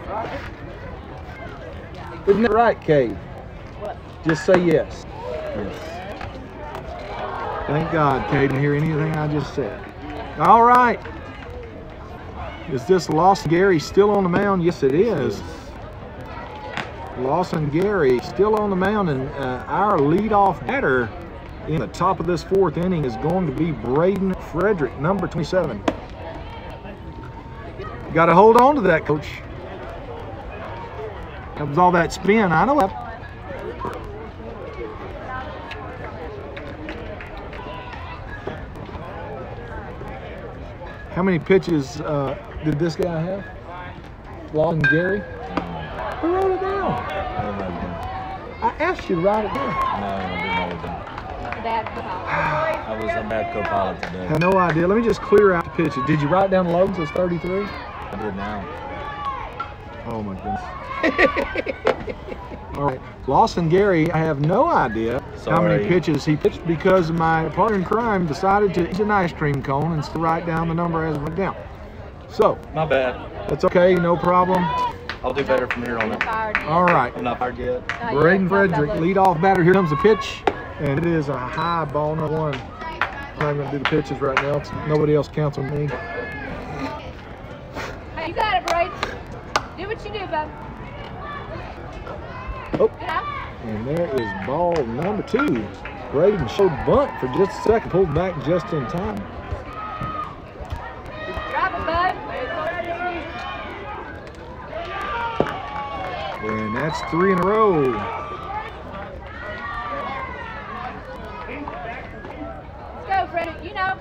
Isn't it right, Kate? Just say yes. Yes. Thank God, Kate didn't hear anything I just said. All right. Is this Lawson Gary still on the mound? Yes, it is. Lawson Gary still on the mound, and our leadoff batter in the top of this 4th inning is going to be Braden Frederick, number 27. Got to hold on to that, Coach. That was all that spin. I know that. How many pitches did this guy have? Lawson Gary? Who wrote it down? I asked you to write it down. No, I didn't know it. Bad call. I was a bad co-pilot today. I had no idea. Let me just clear out the pitches. Did you write down Logan's as 33? I did now. Oh my goodness. All right. Lawson Gary, I have no idea how many Sorry. pitches he pitched because my partner in crime decided to eat an ice cream cone and to write down the number as it went down. So, My bad. that's okay, no problem. I'll do better from here on in. All right. I'm not fired yet. Braden Frederick, leadoff batter. Here comes the pitch, and it is a high ball, no one. I'm going to do the pitches right now. Nobody else counts on me. Hey, you got it, Braden. Do what you do, bud. Oh, Get out. and there is ball number 2. Braden showed bunt for just a second, pulled back just in time. Drop it, bud. And that's 3 in a row. Let's go, Frederick. You know.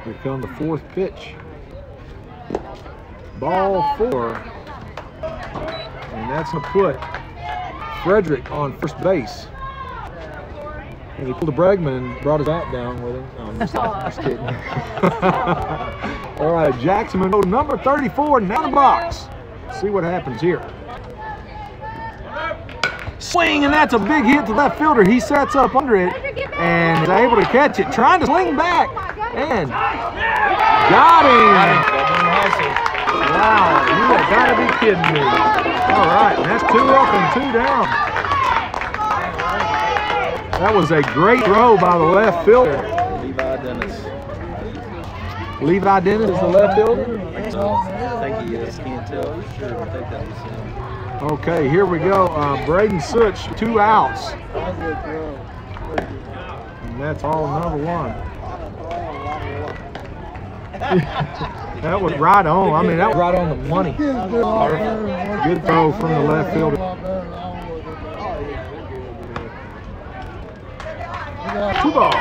Here comes the 4th pitch. Ball 4. And that's going to put Frederick on first base. And he pulled a Bregman and brought his bat down with him. No, I'm just kidding. All right, Jackson will go to number 34 down the box. See what happens here. Swing, and that's a big hit to left fielder. He sets up under it and is able to catch it. Trying to swing back and got him. Wow, you have got to be kidding me. All right, and that's 2 up and 2 down. That was a great throw by the left fielder. Levi Dennis. Levi Dennis is the left fielder. I think he is. Can't tell for sure. I think that was him. Okay, here we go. Braden Such, 2 outs. And that's all number 1. That was right on. I mean, that was right on the money. Good throw from the left fielder. 2 balls.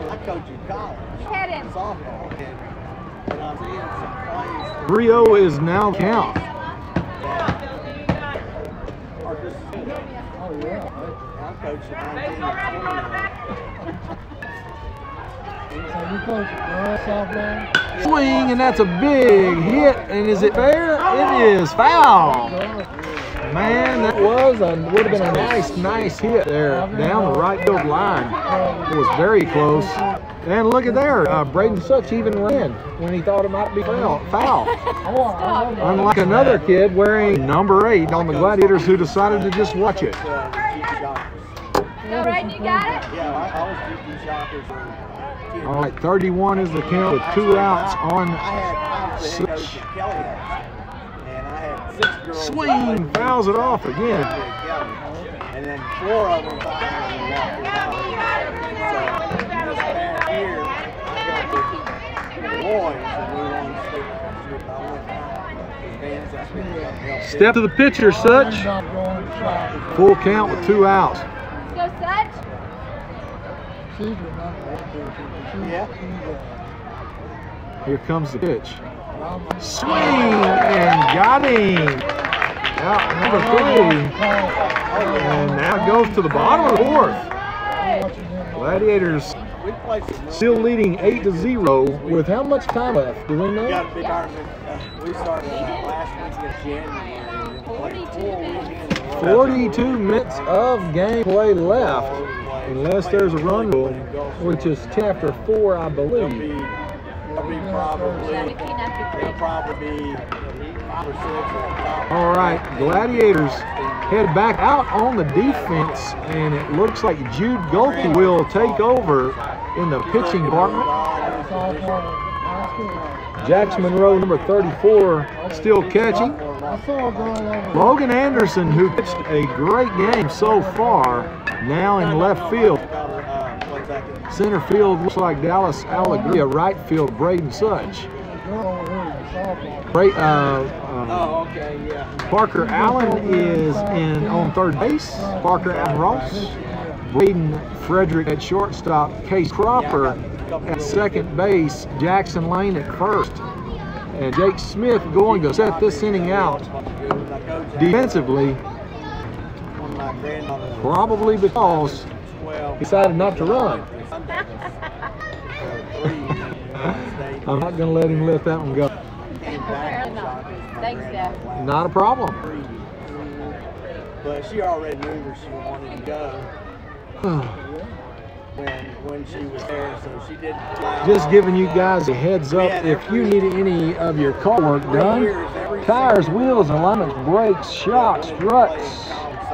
I coach in college. Head in. Softball. And I'm seeing some plays. 3-0 is now count. I'm coaching 19 and 20. Swing, and that's a big hit. And is it fair? It is foul. Man, that would have been a nice hit there down the right field line. It was very close. And look at there, Braden Such even ran when he thought it might be foul. Unlike another kid wearing number 8 on the Gladiators who decided to just watch it. Go right, you got it? Yeah, I was GP Shockers. All right, 31 is the count with 2 outs on Such. And I had 6 girls. swing, fouls it off again. And then 4 of them walked out. So this past year, I got the boys, and we won the state championship. I went down. Step to the pitcher, Such. Full count with 2 outs. Let's go, Such. Yeah. Here comes the pitch. Swing, and got him. Out number 3. And now it goes to the bottom of the 4th. Gladiators still leading 8-0 with how much time left? Do we know? We started last week of January. 42 minutes of gameplay left, unless there's a run rule, which is 10 after 4, I believe. It'll probably be 5 or 6. All right, Gladiators head back out on the defense, and it looks like Jude Golke will take over in the pitching department. Jackson Monroe, number 34, still catching. Logan Anderson, who pitched a great game so far, now in left field. Center field looks like Dallas Allegria. Right field, Braden Such. Parker Allen is on third base. Parker Allen Ross. Braden Frederick at shortstop. Case Cropper at second base. Jackson Lane at first. And Jake Smith going to set this inning out defensively, probably because he decided not to run. I'm not going to let him let that one go. Thanks, Dad. Not a problem. But she already knew where she wanted to go when she was there, so she did. Just giving you guys a heads up, if you need any of your car work done, tires, wheels, alignments, brakes, shocks, struts,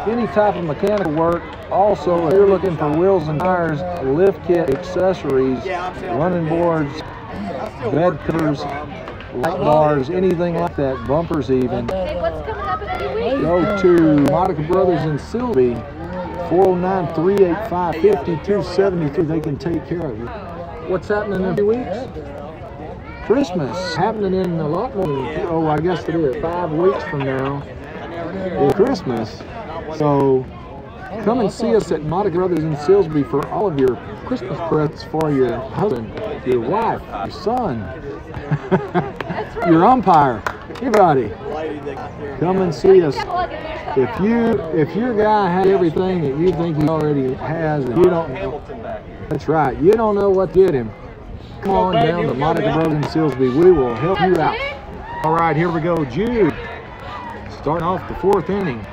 any type of mechanical work. Also, if you're looking for wheels and tires, lift kit, accessories, running boards, bed covers, light bars, anything like that, bumpers even, Hey, what's coming up in a few weeks? go to Monica Brothers in Sylvie, 409-385-5273. They can take care of you. What's happening in a few weeks? Christmas, happening in a lot more than, I guess it is, 5 weeks from now is Christmas. So come and see us at Monica Brothers in Silsbee for all of your Christmas presents for your husband, your wife, your son, your umpire, everybody. Come and see us. If your guy has everything that you think he already has, and you don't know, that's right, you don't know what to get him, come on down to Monica Brothers in Silsbee. We will help you out. All right, here we go. Jude starting off the 4th inning.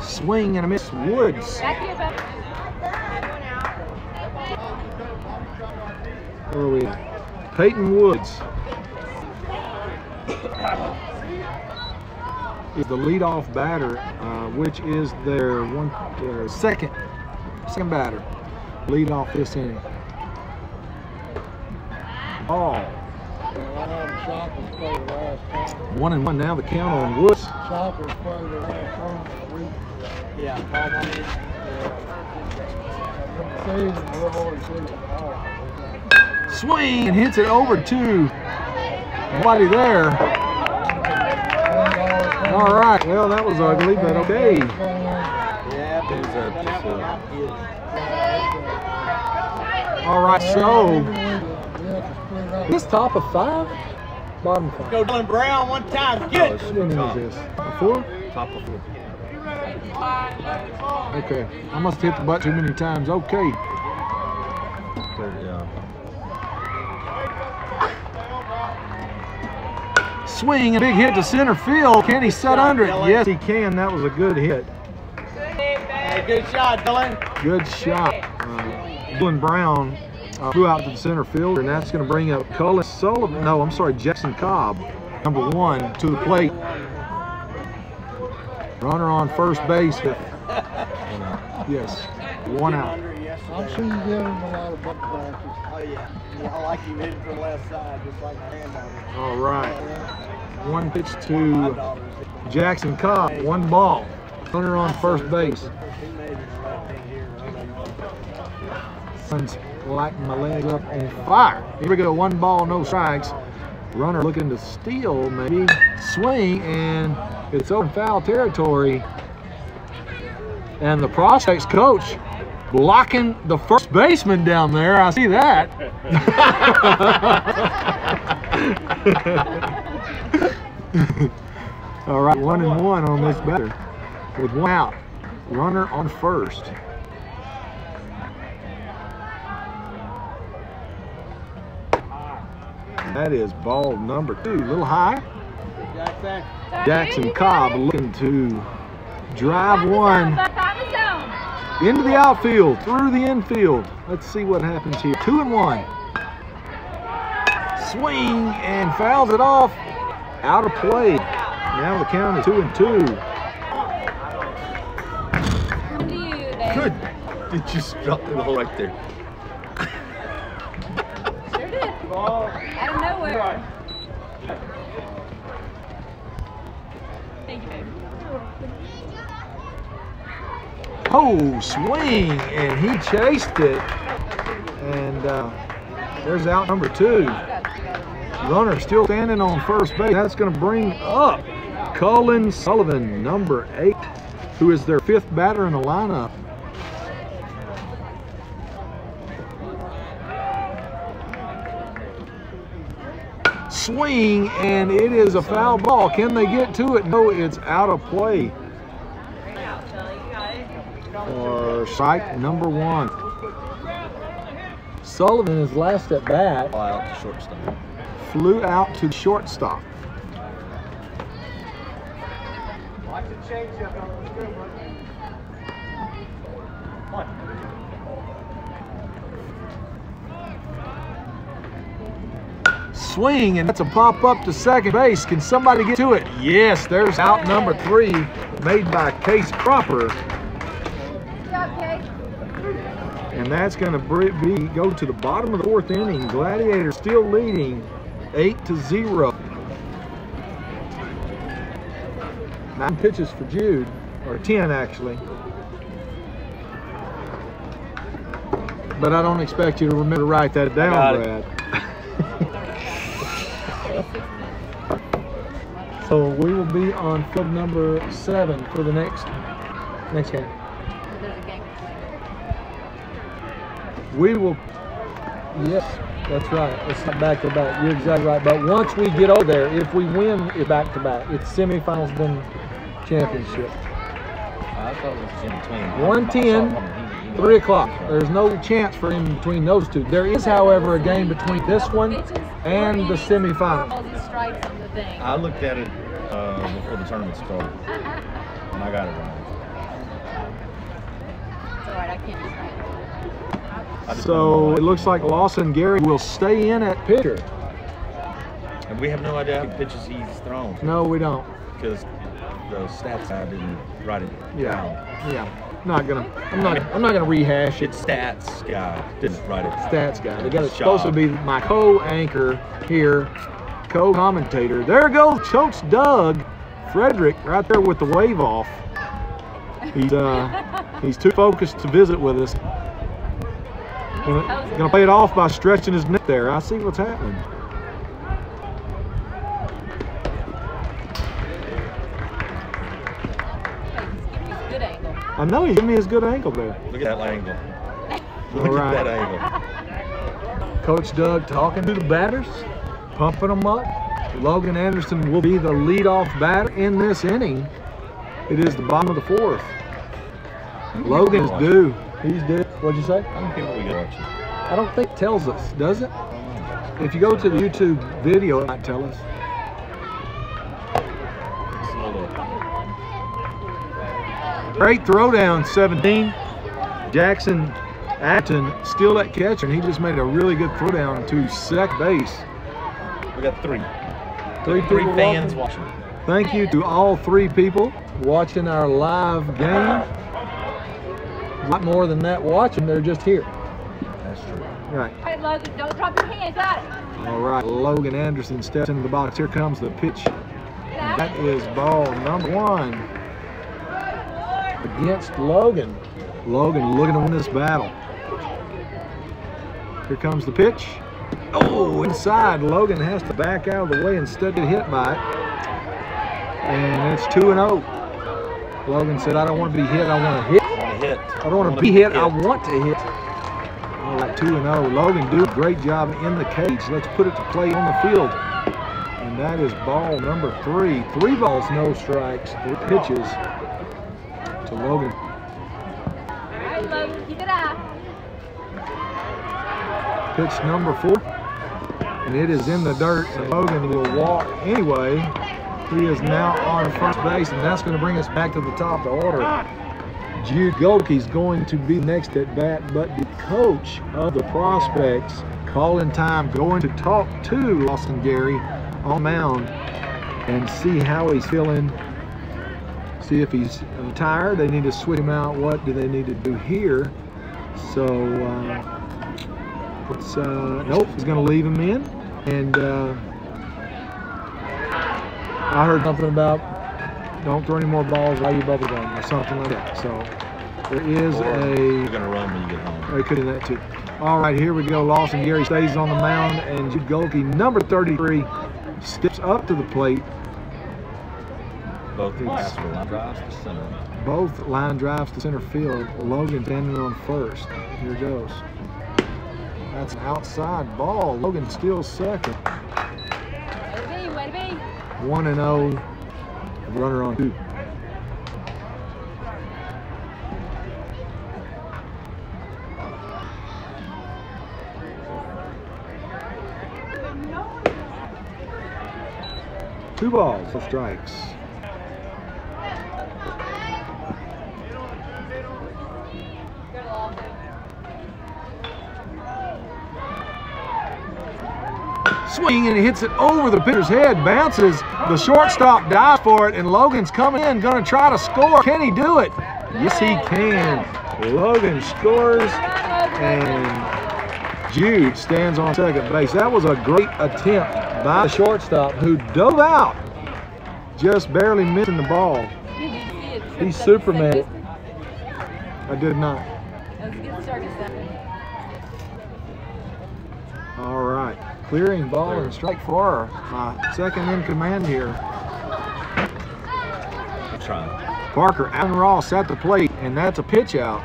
Swing and a miss. Woods. Where are we? Peyton Woods is the leadoff batter, which is their second batter. Lead off this inning. Ball. 1-1 now. The count on Woods. Swing and hits it over to nobody there. All right, well, that was ugly, but okay. All right, so this top of 5, bottom 5. Go Dylan Brown one time. Get it. What inning is this? 4? Top of 4. Okay, I must have hit the button too many times. Okay. Swing, a big hit to center field. Can he set under it? Yes, he can. That was a good hit. Hey, good shot, Dylan. Good shot. Dylan Brown flew out to the center field, and that's going to bring up Cullen Sullivan. No, I'm sorry, Jackson Cobb, number 1, to the plate. Runner on first base. Yes, 1 out. I've seen you give him a lot of butt classes. Oh, yeah. Yeah, I like him hitting from the left side, just like my granddaughter. All right. 1 pitch to Jackson Cobb. 1 ball. Runner on first base. Sun's lighting my leg up on fire. Here we go. 1 ball, no strikes. Runner looking to steal, maybe. Swing, and it's open foul territory. And the prospects coach blocking the first baseman down there. I see that. All right, 1-1 on this batter with 1 out. Runner on first. That is ball number 2. A little high. Jackson Cobb looking to drive 1 into the outfield, through the infield. Let's see what happens here. 2-1. Swing and fouls it off. Out of play. Now the count is 2-2. Good. It just dropped in the hole right there. Sure did. Out of nowhere. Thank you, baby. Oh, swing, and he chased it. And there's out number 2. Runner still standing on first base. That's going to bring up Cullen Sullivan, number 8, who is their 5th batter in the lineup. Swing, and it is a foul ball. Can they get to it? No, it's out of play. Or strike number 1. Sullivan is last at bat. Out to shortstop. Flew out to shortstop. Swing, and that's a pop up to second base. Can somebody get to it? Yes, there's out number 3, made by Case Cropper. And that's going to go to the bottom of the 4th inning. Gladiators still leading 8-0. 9 pitches for Jude, or 10 actually. But I don't expect you to remember to write that down, Brad. So we will be on field number 7 for the next game. We will, yes, that's right. It's not back to back. You're exactly right. But once we get over there, if we win, it's back to back. It's semifinals, then championship. I thought it was in between. 1:10, 3 o'clock. There's no chance for in between those 2. There is, however, a game between this one and the semifinals. I looked at it before the tournament started, and I got it wrong. It's all right. I can't just write. So it looks like Lawson Gary will stay in at pitcher. And we have no idea how many pitches he's thrown. No, we don't. Because the stats guy didn't write it down. Yeah. I'm not gonna rehash it. It's stats guy didn't write it. Stats guy. They got it supposed to be my co-anchor here, co-commentator. There goes Coach Doug Frederick right there with the wave off. He's too focused to visit with us. Gonna play it off by stretching his neck there. I see what's happening. Good angle. I know he's giving me his good angle there. Look at that angle. All Look right. at that angle. Coach Doug talking to the batters, pumping them up. Logan Anderson will be the leadoff batter in this inning. It is the bottom of the 4th. Logan is due. He's due. What'd you say? I don't care what we got. I don't think it tells us, does it? If you go to the YouTube video, it might tell us. Great throwdown, 17. Jackson Acton still at catcher, and he just made a really good throwdown to second base. We got three. Three fans watching. Thank you to all 3 people watching our live game. A lot more than that watching, they're just here. That's true. Right. All right, Logan, don't drop your hand. Got it. All right, Logan Anderson steps into the box. Here comes the pitch. And that is ball number 1 against Logan. Logan looking to win this battle. Here comes the pitch. Oh, inside. Logan has to back out of the way instead of get hit by it. And it's 2-0. Logan said, I don't want to be hit, I want to hit. I don't want to be hit, I want to hit. All right, 2-0. Logan do a great job in the cage. Let's put it to play on the field. And that is ball number 3. 3 balls, no strikes. 3 pitches to Logan. All right, Logan, keep it up. Pitch number 4. And it is in the dirt, and Logan will walk anyway. He is now on first base, and that's going to bring us back to the top of the order. Jude Goldke's going to be next at bat, but the coach of the prospects, calling time, going to talk to Lawson Gary on mound and see how he's feeling. See if he's tired. They need to switch him out. What do they need to do here? So, nope, he's going to leave him in. And I heard something about don't throw any more balls while you bubble gum or something like that. So there is You're going to run when you get home. They could do that too. All right, here we go. Lawson Gary stays on the mound, and Jude Goldke, number 33, steps up to the plate. Both line drives to center. Both line drives to center field. Logan standing on first. Here goes. That's an outside ball. Logan still second. Way to be. 1-0. Runner on 2. Two balls, no strikes. Swing, and he hits it over the pitcher's head, bounces, the shortstop dives for it, and Logan's coming in, gonna try to score. Can he do it? Yes, he can. Logan scores, and Jude stands on second base. That was a great attempt by the shortstop, who dove out, just barely missing the ball. He's Superman. I did not. That was a good circus there. All right. Clearing ball and strike 4. My second in command here. I'm trying. Parker Allen Ross at the plate, and that's a pitch out.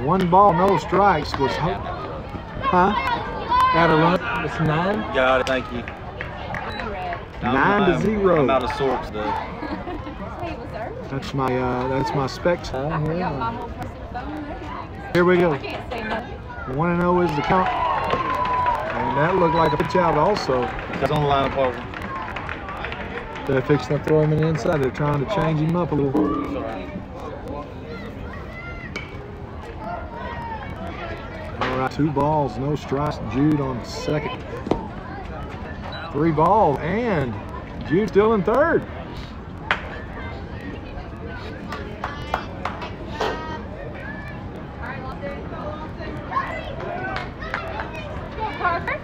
1 ball, no strikes was at a run. It's 9. Got it. Thank you. 9-0. I'm out of sorts today. That's my specs. I forgot my whole personal phone and everything. Here we go. I can't say nothing. 1-0 is the count. And that looked like a pitch out also. That's on the line of Parker. They're fixing to throw him in the inside. They're trying to change him up a little. All right, 2 balls, no strikes. Jude on second. 3 balls, and Jude still in third. Parker.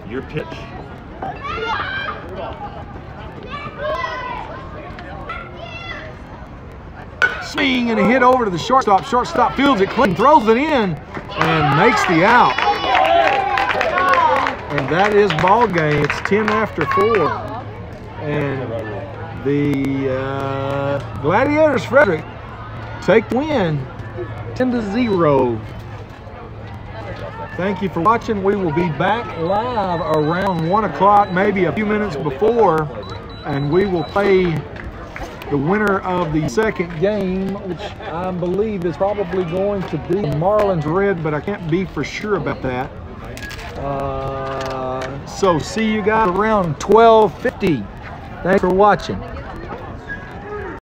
Your pitch. Swing, and a hit over to the shortstop. Shortstop fields it clean, throws it in, and makes the out. And that is ball game. It's 10 after 4. And the Gladiators Frederick take the win 10-0. Thank you for watching. We will be back live around 1 o'clock, maybe a few minutes before, and we will play the winner of the second game, which I believe is probably going to be Marlins Red, but I can't be for sure about that. So see you guys around 12:50. Thanks for watching.